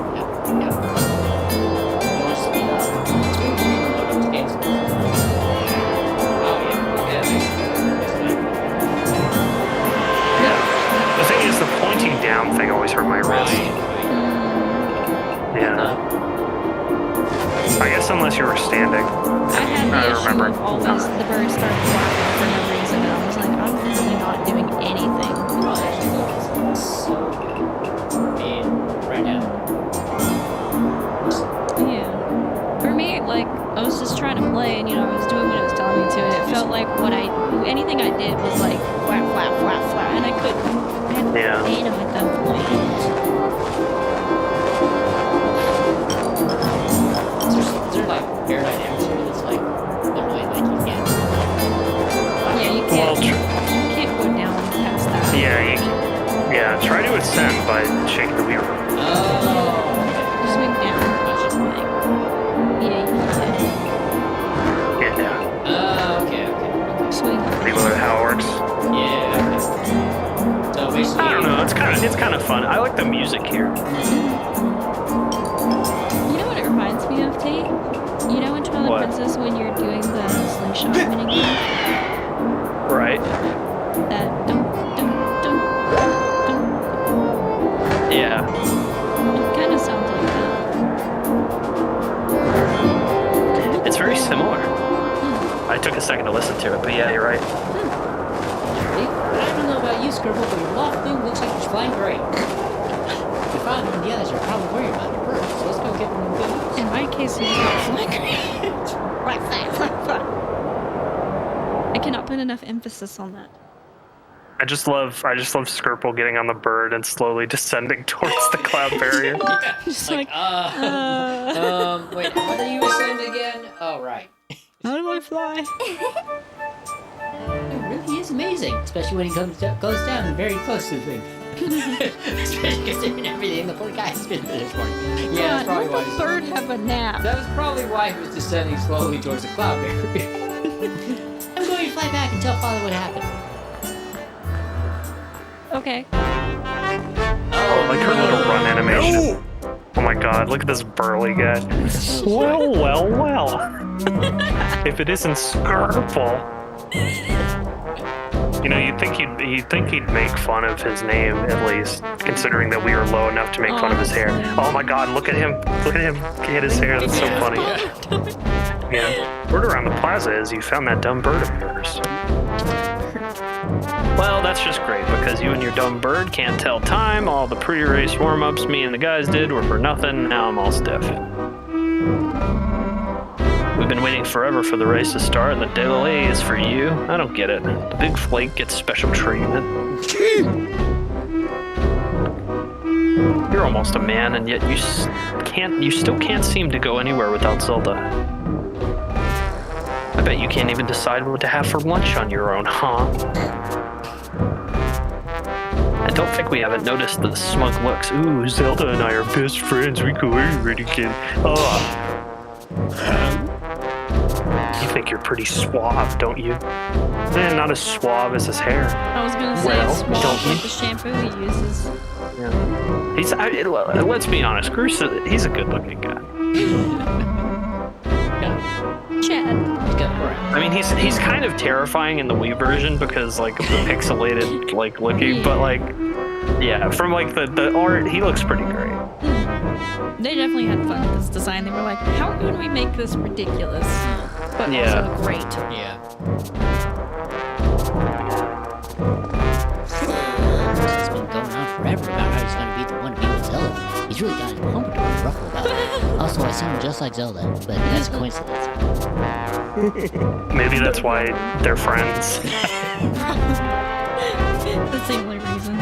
to speed up? Load up the games. Oh, yeah. Yeah. The thing is, the pointing down thing always hurt my wrist. Yeah. I guess unless you were standing. I had the issue remember. of always the bird started flapping for no reason, and I was like, I'm really not doing anything. Oh, actually, so good. And right now. Yeah. For me, like, I was just trying to play, and, you know, I was doing what it was telling me to, and it felt like anything I did was like, flap, flap, flap, flap, and I couldn't. I had Yeah. data at that point. Is there like aerodynamics here that's like literally like you can't. Yeah, you Well, can't go down past that. yeah, try to ascend by shaking the Wii remote. Just swing down. Like, yeah, you can. Yeah. Okay. Swing up. Reload how it works. Yeah. Okay. So basically, I don't know. It's kind of fun. I like the music here. You know what it reminds me of, T? You know in Twilight What? Princess when you're doing the slingshot minigame? Right. That dum dum dum dum. Yeah. It kind of sounds like that. It's very similar. I took a second to listen to it, but yeah, you're right. I don't know about you, Scribble, but your Loftwing looks like it's flying great. If I and the others are probably worried about your birds, so let's go get them good news. In my case, it's not flickering. I cannot put enough emphasis on that. I just love Skirple getting on the bird and slowly descending towards the cloud barrier. Just Wait, what do you ascend again? Oh, right. how do I fly? It really is amazing, especially when he goes down very close to the thing. Especially considering everything the poor guy's been through this morning. Yeah, that's probably why. Let the bird have a nap. That was probably why he was descending slowly towards the cloud barrier. I'm going to fly back and tell Father what happened. Okay. Oh, like her little run animation. Oh my god, look at this burly guy. Well. If it isn't Skirple. You know, you'd think he'd make fun of his name at least, considering that we were low enough to make fun of his hair. Oh my god, look at him get his hair, that's so funny. Yeah. Word around the plaza is you found that dumb bird of yours. Well, that's just great, because you and your dumb bird can't tell time. All the pre-race warm-ups me and the guys did were for nothing. Now I'm all stiff. We've been waiting forever for the race to start, and the delay is for you. I don't get it. The big flake gets special treatment. You're almost a man, and yet you still can't seem to go anywhere without Zelda. I bet you can't even decide what to have for lunch on your own, huh? I don't think we haven't noticed the smug looks. Ooh, Zelda and I are best friends. We go anywhere together. You think you're pretty suave, don't you? Eh, not as suave as his hair. I was gonna say Well, it's swab don't you? like the shampoo he uses. Yeah. Let's be honest, Groose, he's a good-looking guy. Chad. I mean, he's kind of terrifying in the Wii version because like of the pixelated like looking, but like yeah, from like the art, he looks pretty great. They definitely had fun with this design. They were like, how can we make this ridiculous, but Yeah. also great? Yeah. It's been going on forever about how he's going to be the one to be with Zelda. He's really got his bumper to ruffle about it. Also, I sound just like Zelda, but that's a coincidence. Maybe that's why they're friends. That's the only reason.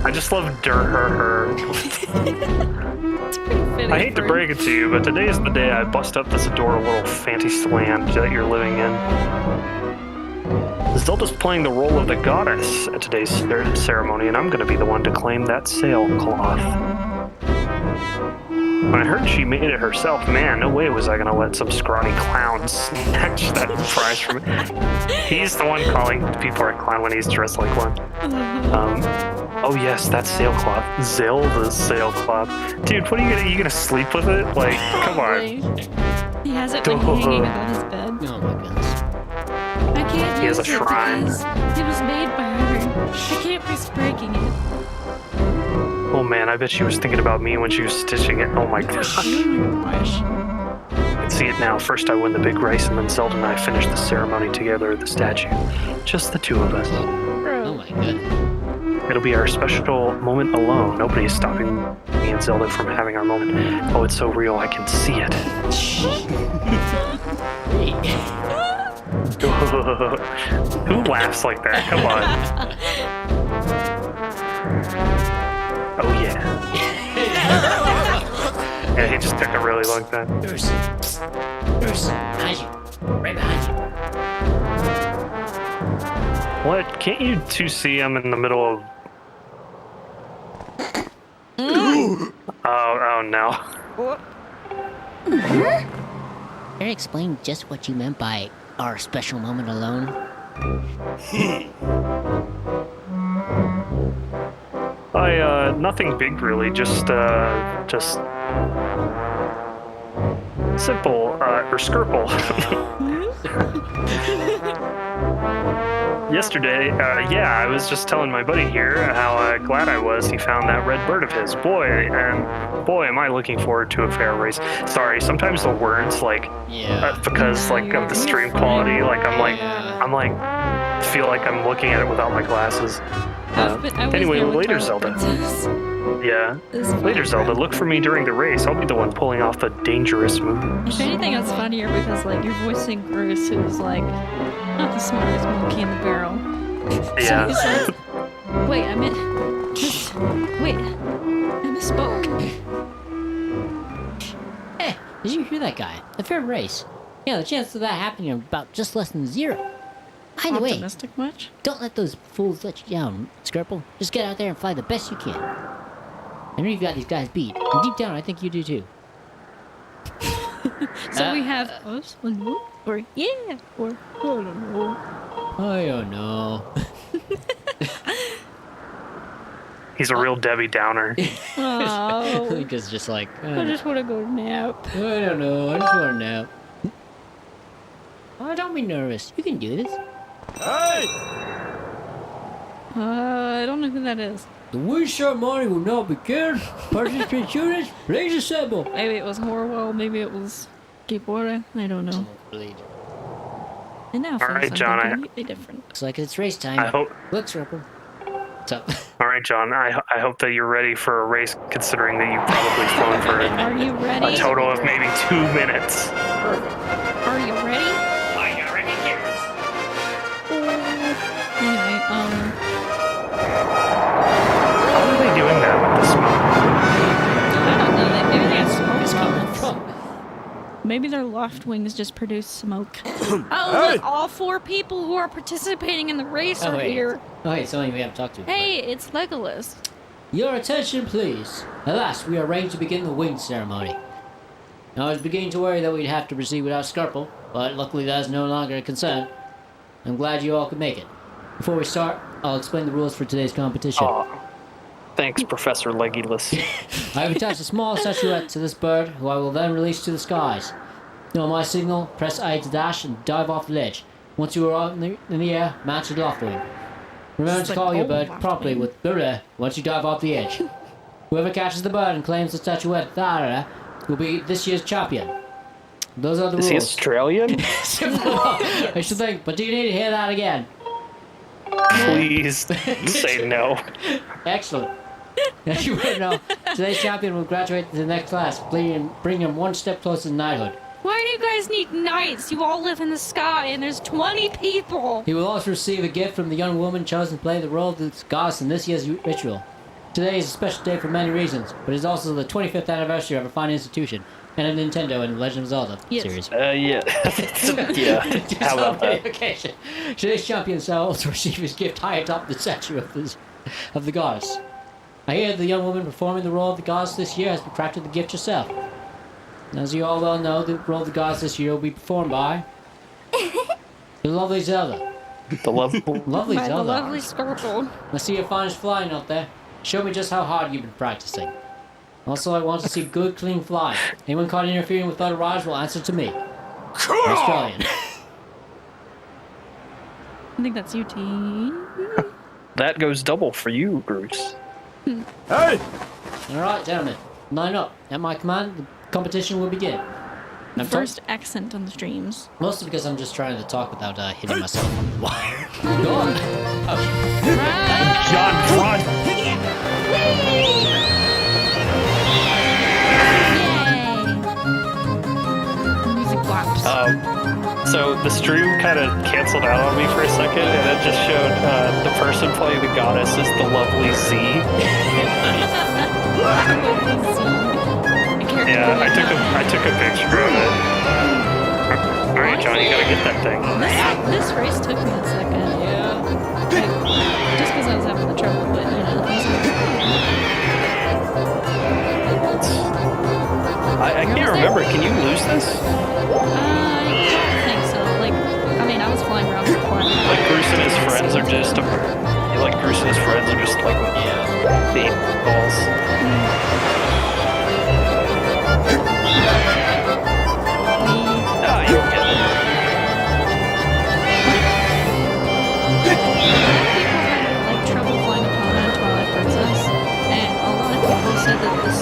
I just love her. It's pretty fitting. I hate to for- break it to you, but today is the day I bust up this adorable little fantasy land that you're living in. Zelda's playing the role of the goddess at today's ceremony, and I'm going to be the one to claim that sailcloth. When I heard she made it herself, man, no way was I gonna let some scrawny clown snatch that prize from me. He's the one calling people a clown when he's dressed like one. Oh yes, that sailcloth. Zelda's sailcloth. Dude, what are you gonna sleep with it? Like, come on. He has it like hanging above his bed. Oh my goodness. I can't He has use a it shrine. because it was made by her. I can't risk breaking it. Oh man, I bet she was thinking about me when she was stitching it. Oh my gosh. I can see it now. First I win the big race, and then Zelda and I finish the ceremony together at the statue. Just the two of us. Oh my goodness. It'll be our special moment alone. Nobody's stopping me and Zelda from having our moment. Oh, it's so real, I can see it. Who laughs like that? Come on. Oh yeah. Yeah, he just took a really long time. Bruce, behind you. Right behind you. What? Can't you two see I'm in the middle of... Oh no. Can you explain just what you meant by our special moment alone? Nothing big really, just simple, or skirple. Yesterday, I was just telling my buddy here how glad I was he found that red bird of his. Boy, am I looking forward to a fair race. Sorry, sometimes the words, like, because, like, of the stream quality, like, I'm like, feel like I'm looking at it without my glasses. Anyway, later, Zelda. Yeah. Later, Zelda, look for me during the race. I'll be the one pulling off the dangerous moves. If anything, that's funnier because, like, you're voicing Bruce, who's, like, not the smartest monkey in the barrel. Yeah. So he's like, wait, I misspoke. Hey, did you hear that guy? The fair race. Yeah, the chances of that happening are about just less than 0. Either way, Optimistic much? don't let those fools let you down, Skirple. Just get out there and fly the best you can. I know you've got these guys beat, and deep down I think you do too. So we have us, or yeah, or I don't know. I don't know. He's a real Debbie Downer. Oh, Because just like, I just want to go nap. I don't know. I just want to nap. Oh, don't be nervous. You can do this. I don't know who that is. The wind ceremony will now begin. Participant students, please assemble. Maybe it was Horwell, maybe it was Gibora, I don't know. And now for All right, something John, completely different. Looks like it's race time. I hope. Look, Skirple. What's up? All right, John. I hope that you're ready for a race, considering that you've probably flown for Are you ready? a total of maybe 2 minutes. Are you ready? Anyway, How are they doing that with the smoke? I don't know. Maybe they have It's smoke coming bombs. from. Maybe their Loftwings just produce smoke. Oh, look, all 4 people who are participating in the race Oh, are wait. here. Oh, hey, somebody we haven't talked to. Hey, it's Legolas. Your attention, please. At last, we are ready to begin the wing ceremony. Now, I was beginning to worry that we'd have to proceed without Skirple, but luckily that is no longer a concern. I'm glad you all could make it. Before we start, I'll explain the rules for today's competition. Aw. Thanks, Professor Leggyless. I have attached a small statuette to this bird, who I will then release to the skies. On my signal, press A to dash and dive off the ledge. Once you are in the air, match the Loftwing. Remember It's to like call your old bird Loftwing. properly with "Brrrr" once you dive off the edge. Whoever catches the bird and claims the statuette "Thara" will be this year's champion. Those are the Is he rules. Australian? I should think, but do you need to hear that again? Please say no. Excellent. As you would know, today's champion will graduate to the next class, bringing him one step closer to knighthood. Why do you guys need knights? You all live in the sky and there's 20 people. He will also receive a gift from the young woman chosen to play the role of the goddess in this year's ritual. Today is a special day for many reasons, but it is also the 25th anniversary of a fine institution and a Nintendo and Legend of Zelda Yes. series. Yeah. Yeah. How about that? Occasion. Today's champion shall also receive his gift high atop the statue of the goddess. I hear the young woman performing the role of the goddess this year has crafted the gift yourself. And as you all well know, the role of the goddess this year will be performed by the lovely Zelda. The lovely Lovely By the Zelda. lovely Skirtle. I see your finest flying out there. Show me just how hard you've been practicing. Also, I want to see good, clean flying. Anyone caught interfering with other riders will answer to me. Australian. I think that's you, T. That goes double for you, Bruce. Hey! Alright, gentlemen. Line up. At my command, the competition will begin. The I'm first accent on the streams. Mostly because I'm just trying to talk without hitting myself on the wire. Go on. Oh. John, run! Yay! Music claps. So the stream kind of canceled out on me for a second, and it just showed the person playing the goddess is the lovely Z. Yeah, I took a picture of it. All right, John, you gotta get that thing. This race took me a second. Yeah. Just because I was having the trouble, but you know. I can't remember. Can you lose this? I don't think so. Like, I mean, I was flying around before. Like Bruce and his friends are just like the balls. Ah, you'll get it. Like trouble flying upon Twilight Princess, and a lot of people said that this,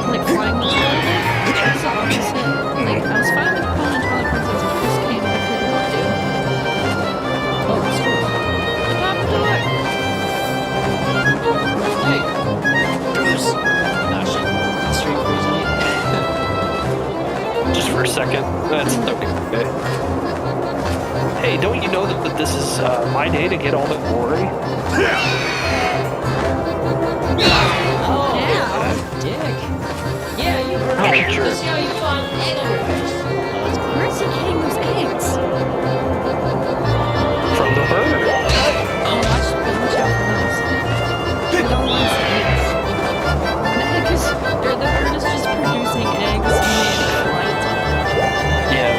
like flying was really good. It was the opposite. Like, I was fine with Upon Twilight Princess, it just came and I could not do. Oh, it's cool. The top door! Hey. Bruce. Oh shit. Street cruising it. Just for a second. That's okay. Hey, don't you know that this is my day to get all the glory? Oh, Yeah. dick. Yeah, you were Oh, sure. Let's see how you find egg on your face. Oh, that's cool. Where's he getting those eggs? From the bird. Oh, watch out for those. I don't want to see eggs. The bird is just producing eggs mid-flight. Yeah.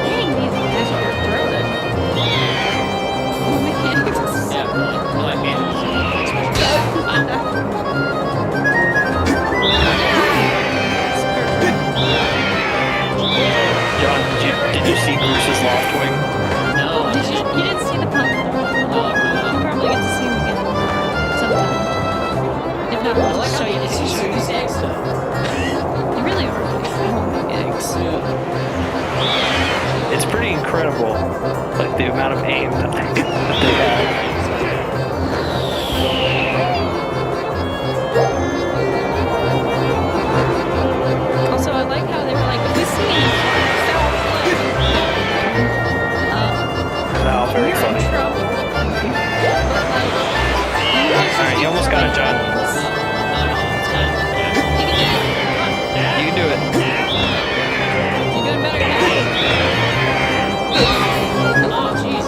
Dang, these guys are throated. Oh my goodness. Yeah, really. No, I mean, John, did you see Bruce's Loftwing? no, I Did just. you didn't see the pump? Oh, You'll probably get to see him again sometime. If not, I I'll like just how show you you. just use these eggs though. They really are like small big eggs. It's pretty incredible, like the amount of aim that they have. Also, I like how they were like, if we see any foul play, Oh, very you're in funny. trouble. But like, All right, you almost got it, John. You can do it. you're doing better now. Oh, jeez.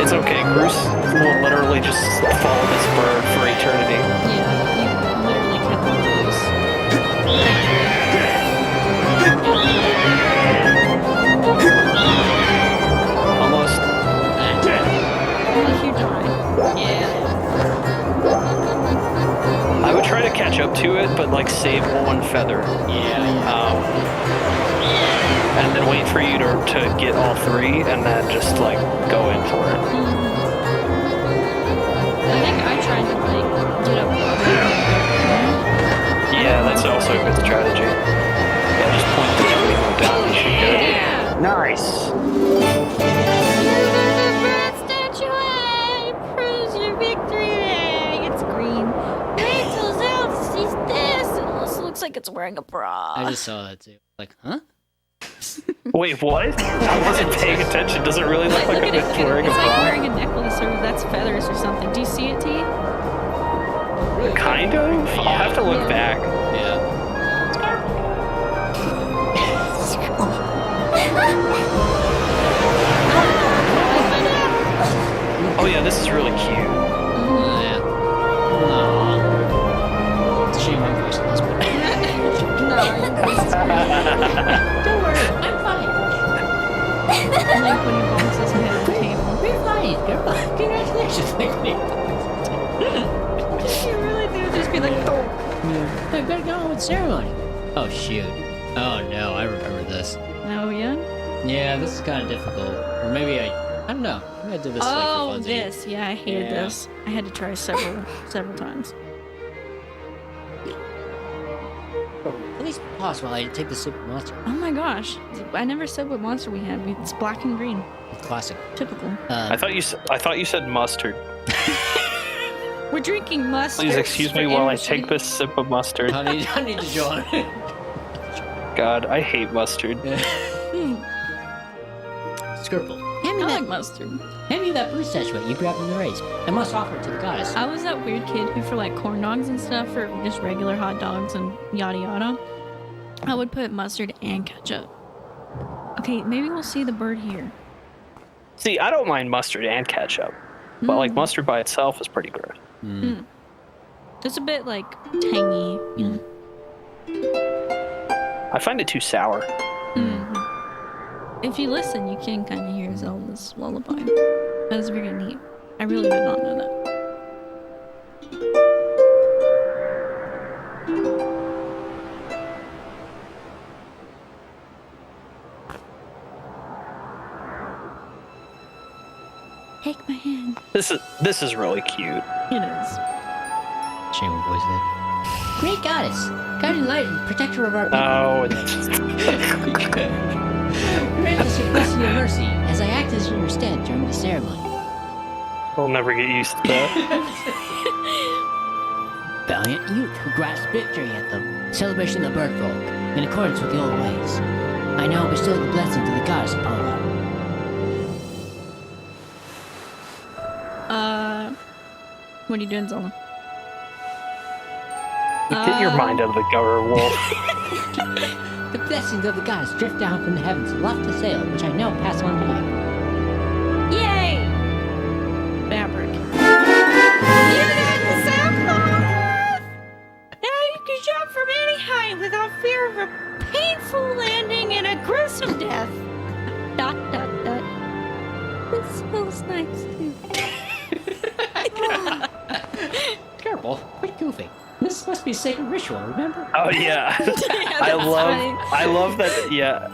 It's okay. Bruce will literally just follow this bird for eternity. Yeah, you literally cannot lose. Almost. What a huge eye. Yeah. I would try to catch up to it, but like save one feather. And then wait for you to get all three, and then just like go in for it. I think I tried to like get up. Yeah, that's also a good strategy. Yeah, just point the wheel down. You should get it. Yeah. Nice. Statuette proves your victory today. It's green. Wait till Zelda sees this. It also looks like it's wearing a bra. I just saw that too. Like, huh? Wait, what? I wasn't paying attention. Does it really look like Look at it's it. wearing a It's like bra? wearing a necklace or that's feathers or something. Do you see it, T? Kind of. I'll have to look back. Yeah. Oh yeah, this is really cute. Yeah. Aww. It's a shame I'm voicing this, but No, Don't worry, I'm fine. like when he bumps his head on the table. You're fine, girl. Congratulations. You really think it would just be like, oh. I better go on with ceremony. oh shoot. Oh no, I remember this. Oh, yeah? Yeah, this is kind of difficult. Or maybe I don't know. Maybe I did this like Oh, for funsies. this. Yeah, I hated Yeah. this. I had to try several times. Please pause while I take the sip of monster. Oh my gosh. I never said what monster we had. It's black and green. Classic. Typical. I thought you said mustard. We're drinking mustard. Please excuse me while I take this sip of mustard. I need to join. God, I hate mustard. Skirple. Hand me I that. like mustard. Hand me that blue statuette you grabbed in the race. I must offer it to the goddess. I was that weird kid who, for like corn dogs and stuff, or just regular hot dogs and yada yada, I would put mustard and ketchup. Okay, maybe we'll see the bird here. See, I don't mind mustard and ketchup, but like mustard by itself is pretty gross. It's a bit like tangy. You know? I find it too sour. If you listen, you can kind of hear Zelda's lullaby. That is very neat. I really did not know that. Take my hand. This is really cute. It is. Shame we voiced it. Great goddess, guardian light and protector of our people. Oh, Grant us your blessing and mercy as I act as in your stead during the ceremony. We'll never get used to that. Valiant youth who grasp victory at the celebration of the bird folk in accordance with the old ways. I now bestow the blessing to the goddess upon you. What are you doing, Zelda? Get your mind out of the gutter, Wolf. The blessings of the goddess drift down from the heavens aloft the sail, which I now pass on to you. Yay! Fabric. You got the sailcloth! Now you can jump from any height without fear of a painful landing and a gruesome death. ... This smells nice too. Careful, quit goofing. This must be a sacred ritual, remember? Oh yeah. I love that. Yeah,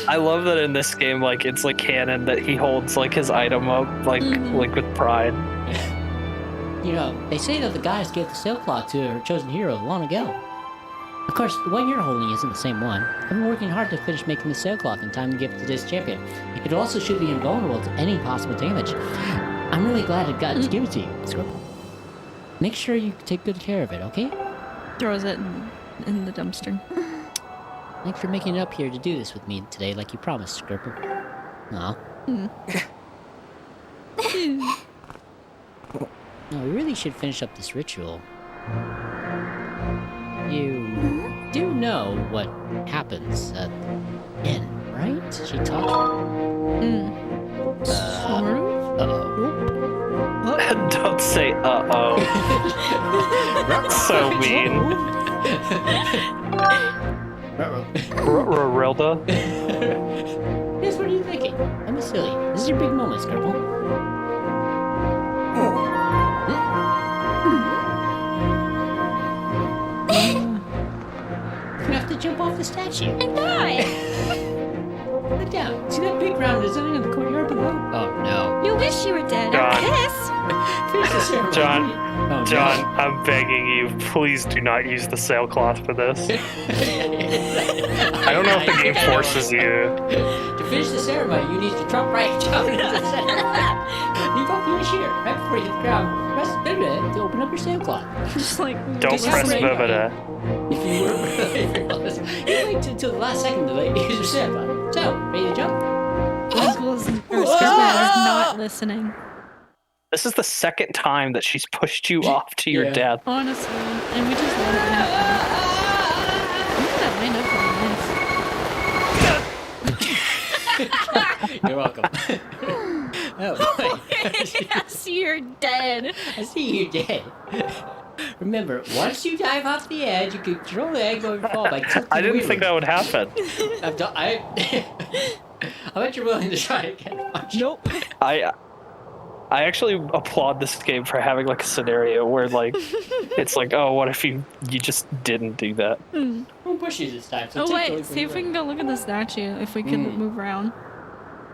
I love that in this game. Like it's like canon that he holds like his item up like with pride. You know, they say that the goddess gave the sailcloth to her chosen hero long ago. Of course, the one you're holding isn't the same one. I've been working hard to finish making the sailcloth in time to give it to this champion. It also should be invulnerable to any possible damage. I'm really glad I got to give it to you, Scribble. Make sure you take good care of it, okay? Throws it in the dumpster. Thanks for making it up here to do this with me today, like you promised, Scribble. Aw. No, we really should finish up this ritual. You do know what happens at the end, right? She taught you. Don't say uh-oh. So mean. Rilda? Yes, what are you thinking? I'm a silly. This is your big moment, Scribble. You have to jump off the statue. And die! Look down. See that big round design in the courtyard below? Oh no. You wish you were dead. God. This? Finish the ceremony. John, Oh, John, I'm begging you, please do not use the sailcloth for this. I don't know if the game forces you. To finish the ceremony, you need to jump right down into the center. You both finish here, right before you hit the ground. Press B to open up your sailcloth. Just like Don't just press like- Vivida. If you were, you wait until the last second to use your sailcloth. So, ready to jump? Uncles or Scribble are not listening. This is the second time that she's pushed you off to your Yeah. death. Honestly, and we just let it happen. Look at that lineup. You're welcome. Oh, boy. I see you're dead. I see you dead. Remember, once you dive off the edge, you can control the angle and fall by tilting I didn't think that wheelers. would happen. I bet you're willing to try it again. Nope. I actually applaud this game for having like a scenario where like it's like, oh, what if you just didn't do that? Who pushes this time? So Oh take wait, away see if we from can go look at the statue. If we can move around.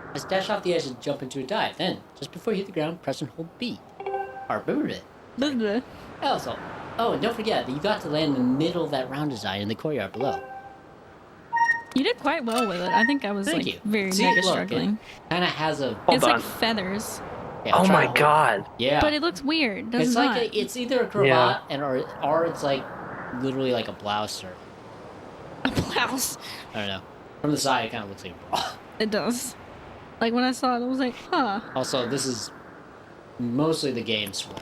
Let's dash off the edge and jump into a dive. Then, just before you hit the ground, press and hold B. Or remember it. Blah, blah. Also, oh, and don't forget that you got to land in the middle of that round design in the courtyard below. You did quite well with it. I think I was Thank like you. very See, mega look, struggling. Kind of has a. Hold It's on. like feathers, Yeah, I'll Oh try my to- god. Yeah. but it looks weird. Does It's it like not? it's either a cravat or it's like literally like a blouse or a blouse. I don't know. From the side, it kind of looks like a bra. It does. Like when I saw it, I was like, huh. Also, this is mostly the game swing.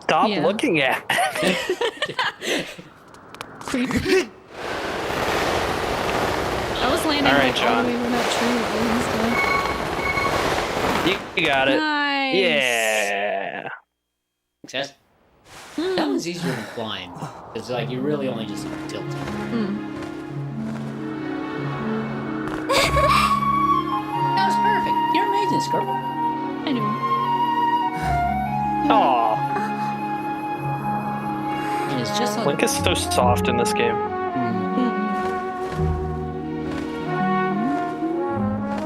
Stop Yeah. looking at it. Creepy. I was landing All right, like all John. the way where that tree was and stuff. You got it. Nice. Yeah. Success. That one's easier than flying. It's like you really only just tilt. That was perfect. You're amazing, Skirp. I know. Aw. And it's just like Link is so soft in this game.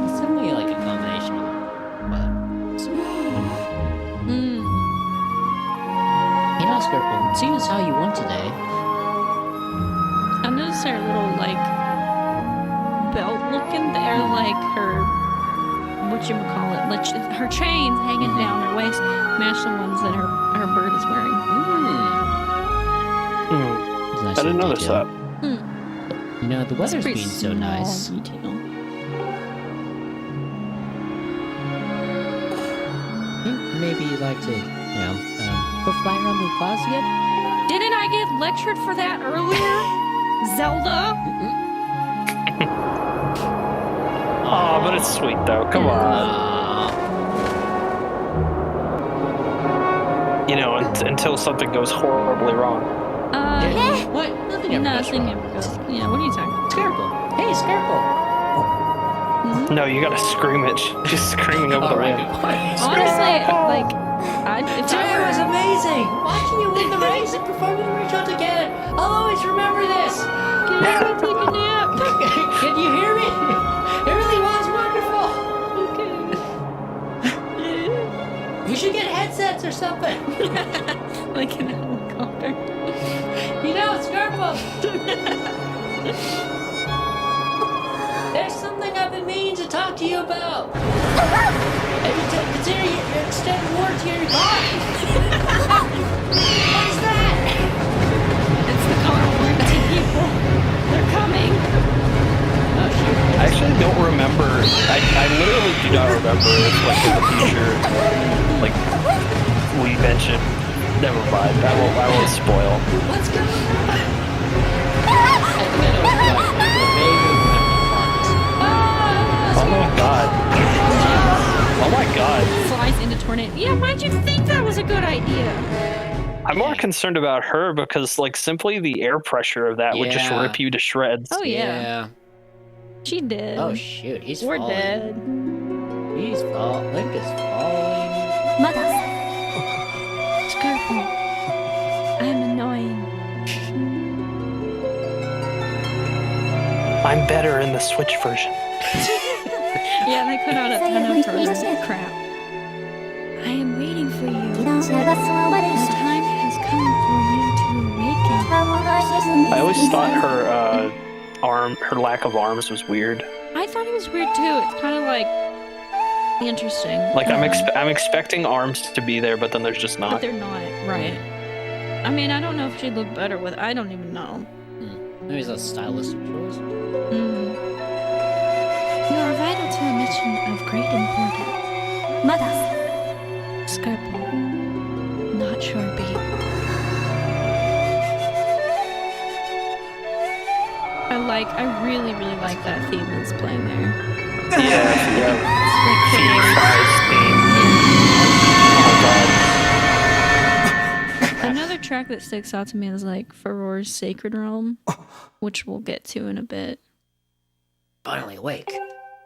it's only like a combination of You know, Skirp, seeing as how you won today, I noticed her little like belt looking there, like her whatchamacallit, like her chains hanging down her waist match the ones that her bird is wearing. it's nice I didn't little notice detail. that. You know, the It's a weather's pretty been so small nice. detail. Maybe you'd like to, go flying around the clouds again? Didn't I get lectured for that earlier? Zelda? Aw, but it's sweet though. Come on. You know, until something goes horribly wrong. What? Nothing ever goes Nothing wrong. ever goes. Yeah, what are you talking about? Skirple. Hey, Skirple. No, you gotta scream it. She's screaming over the Alright, wind. good point. Honestly, like, if Today I was were... amazing! Watching you win the race and performing the ritual together! I'll always remember this! Can I go take a nap? Can you hear me? It really was wonderful! Okay. We should get headsets or something! Like in a helicopter. You know, Skirple! There's something I've been meaning to talk to you about! Have you consider your extended warranty on your car? What is that? It's the car warranty people. They're coming. Oh, shoot. I actually don't remember. I literally do not remember if, like, in the future, like, we mentioned. Never mind. I won't spoil. What's going on? I think I know what you're talking about. Oh my god. Oh my god. Flies into tornado. Yeah, why'd you think that was a good idea? I'm more concerned about her because, like, simply the air pressure of that would just Yeah. rip you to shreds. Oh, yeah. She did. Oh shoot, he's We're falling. dead. He's falling. Link is falling. Skirple. I'm annoying. I'm better in the Switch version. Yeah, they put out a ton of further crap. I am waiting for you. The time has come for you to awaken. I always thought her lack of arms was weird. I thought it was weird too. It's kind of like interesting. Like I'm expecting arms to be there, but then there's just But not. they're not, right? I mean, I don't know if she'd look better with. I don't even know. Maybe it's a stylistic choice. You are vital to a mission of great importance. Skirple. Not sure, B. I really like that theme that's playing there. Yeah. Like, Fee Fries theme. track that sticks out to me is like Furor's Sacred Realm, which we'll get to in a bit. Finally awake.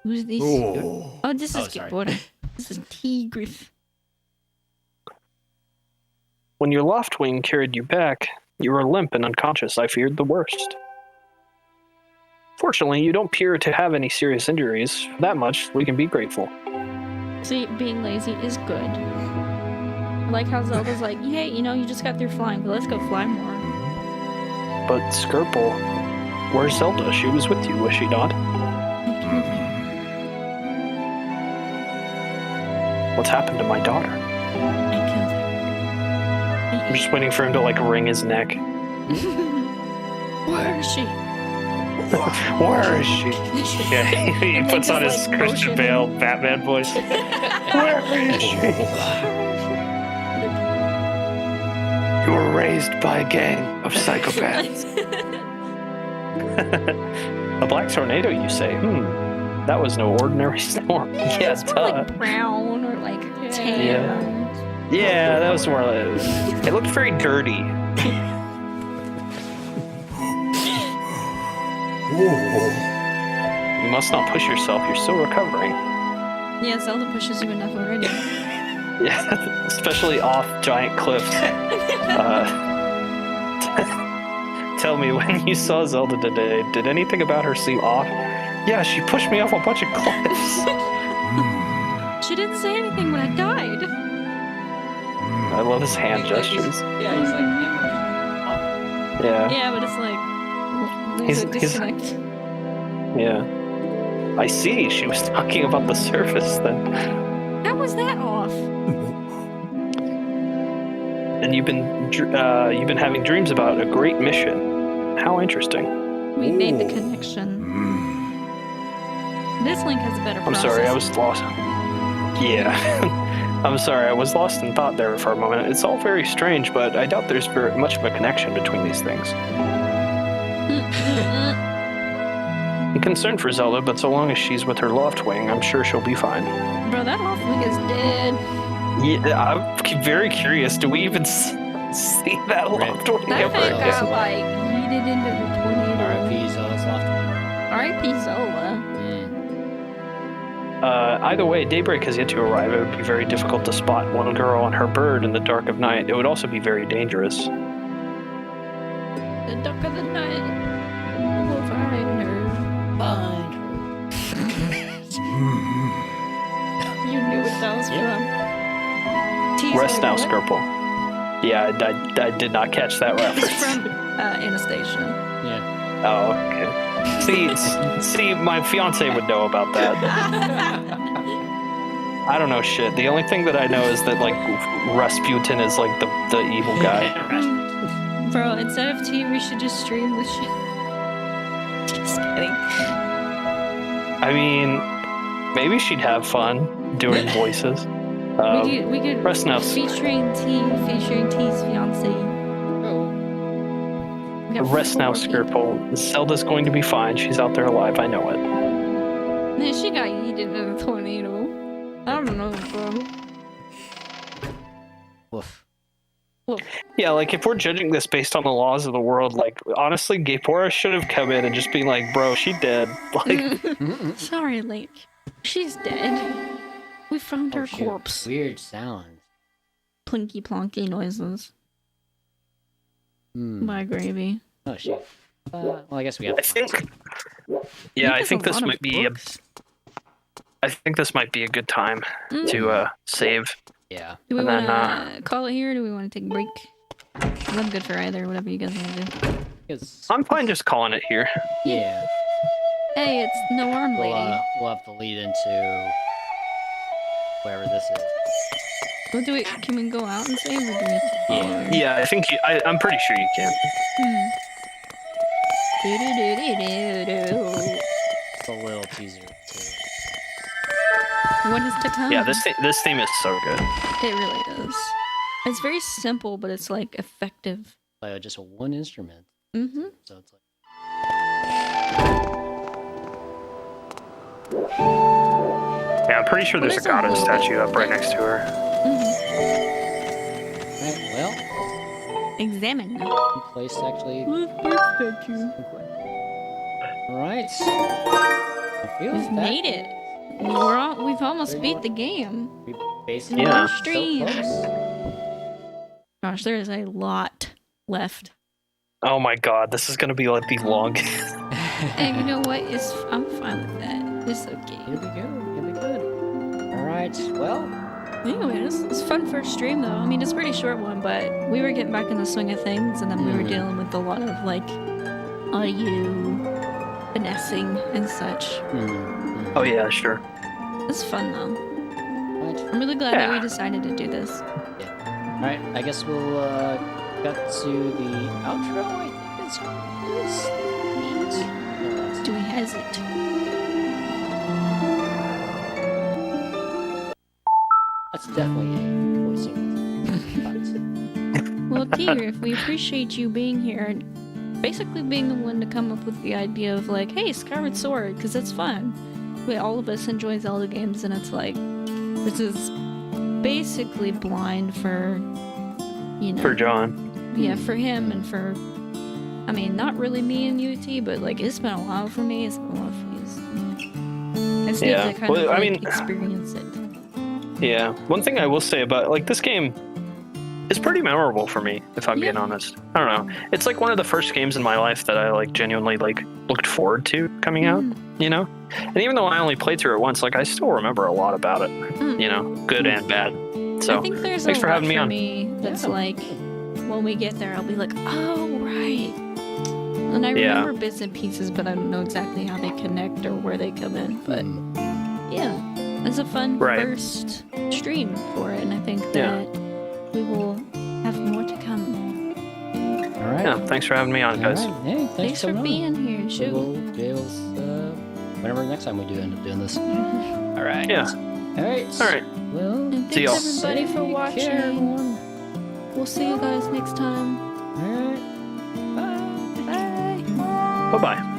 Who's these? Oh. Oh, this is sorry. Skateboarder. This is Teagryff. When your Loftwing carried you back, you were limp and unconscious. I feared the worst. Fortunately, you don't appear to have any serious injuries. For that much, we can be grateful. See, being lazy is good. I like how Zelda's like, hey, you know, you just got through flying, but let's go fly more. But Skirple, where's Zelda? She was with you, was she not? What's happened to my daughter? I killed her. I'm just waiting for him to like wring his neck. Where is she? Where is she? Yeah, he And puts then on just, his like, Christian motion. Bale Batman voice. Where is she? You were raised by a gang of psychopaths. A black tornado, you say? That was no ordinary storm. Yes, It's more like brown or like tan. Yeah, that was more like... It looked very dirty. You must not push yourself. You're still recovering. Yeah, Zelda pushes you enough already. Yeah, especially off giant cliffs. Tell me, when you saw Zelda today, did anything about her seem off? Yeah, she pushed me off a bunch of cliffs. She didn't say anything when I died. I love his hand gestures. Yeah, he's like, Yeah, Yeah, but it's like there's a He's- disconnect. yeah. I see. She was talking about the surface then. How was that off? And you've been having dreams about a great mission. How interesting. We made the connection. This link has a better I'm process. sorry, I was lost. Yeah. I'm sorry, I was lost in thought there for a moment. It's all very strange, but I doubt there's very much of a connection between these things. I'm concerned for Zelda, but so long as she's with her Loftwing, I'm sure she'll be fine. Bro, that Loftwing is dead. Yeah, I'm very curious. Do we even see that Loftwing That ever thing again? got like yeeted into the tornado. R.I.P. Zelda's Loftwing. R.I.P. Zelda. Either way, daybreak has yet to arrive. It would be very difficult to spot one girl and her bird in the dark of night. It would also be very dangerous. The duck of the night. We'll find her. Find You knew what that was from. Tease Rest me, now, what? Skirple. Yeah, I did not catch that It's reference. from Anastasia. Yeah. Oh, okay. See, my fiance would know about that. I don't know shit. The only thing that I know is that like Rasputin is like the evil guy. Bro, instead of tea, we should just stream this shit. Just kidding. I mean, maybe she'd have fun doing voices. We could Rest now. featuring T's fiance. We got Rest now, 4 people. Skirple. Zelda's going to be fine. She's out there alive. I know it. Man, she got yeeted in a tornado. I don't know, bro. Woof. Well, Yeah, like if we're judging this based on the laws of the world, like honestly, Gapora should have come in and just been like, "Bro, she dead." Like, sorry, Link. She's dead. We found her shoot. corpse. Weird sounds. Plinky plonky noises. My gravy. Oh shit. Well, I guess we have. I think. Yeah, I think this might be. I think this might be a good time to save. Yeah. Do we and want then, to call it here or do we want to take a break? 'Cause I'm good for either, whatever you guys want to do. I'm fine just calling it here. Yeah. Hey, it's No Arm Lady. We'll have to lead into wherever this is. We'll do it. Can we go out and save or do we have to follow her? Yeah, I think I'm pretty sure you can. Do-do-do-do-do-do. It's a little teaser too. What is to come? Yeah, this theme is so good. It really is. It's very simple, but it's like effective. Like just one instrument. Mm-hmm. So it's like. Yeah, I'm pretty sure there's a What is goddess a- statue up right next to her. Right, well, Examine. Place to actually. Birth statue. All right. I feel We've that made it. We've almost beat the game. we basically Yeah. so Stream. close. Gosh, there is a lot left. Oh my god, this is gonna be like the longest. And you know what? I'm fine with that. It's okay. Here we go. Here we go. All right. Well, Anyway, it's fun first stream though. I mean, it's a pretty short one, but we were getting back in the swing of things, and then we were dealing with a lot of like audio finessing and such. Oh yeah, sure. It's fun though. right. I'm really glad that we decided to do this. All right. I guess we'll cut to the outro. I think it's neat. Do we has it? That's definitely a voiceover. Well, Teagryff, we appreciate you being here and basically being the one to come up with the idea of like, hey, Skyward Sword, because it's fun. All of us enjoy Zelda games, and it's like, this is basically blind for, you know. For John. Yeah, for him and for, I mean, not really me and UT, but like, it's been a while for me. It's been a while for you. So. I just need to kind of like, experience it. Yeah. One thing I will say about like this game is pretty memorable for me, if I'm being honest. I don't know. It's like one of the first games in my life that I like genuinely like looked forward to coming out, you know? And even though I only played through it once, like I still remember a lot about it, you know, good and bad. So I think there's thanks a for lot having me for on. me that's like, when we get there, I'll be like, oh, right. And I remember bits and pieces, but I don't know exactly how they connect or where they come in. But yeah, it's a fun first stream for it, and I think that we will have more to come. All right. Yeah, thanks for having me on, guys. All right. Hey, Thanks for being here, So Shoe. whenever next time we do end up doing this. All right. Yeah. All right. All right. Well, And See y'all. thanks everybody for take watching. care, everyone. We'll see you guys next time. All right. Bye. Bye. Bye-bye.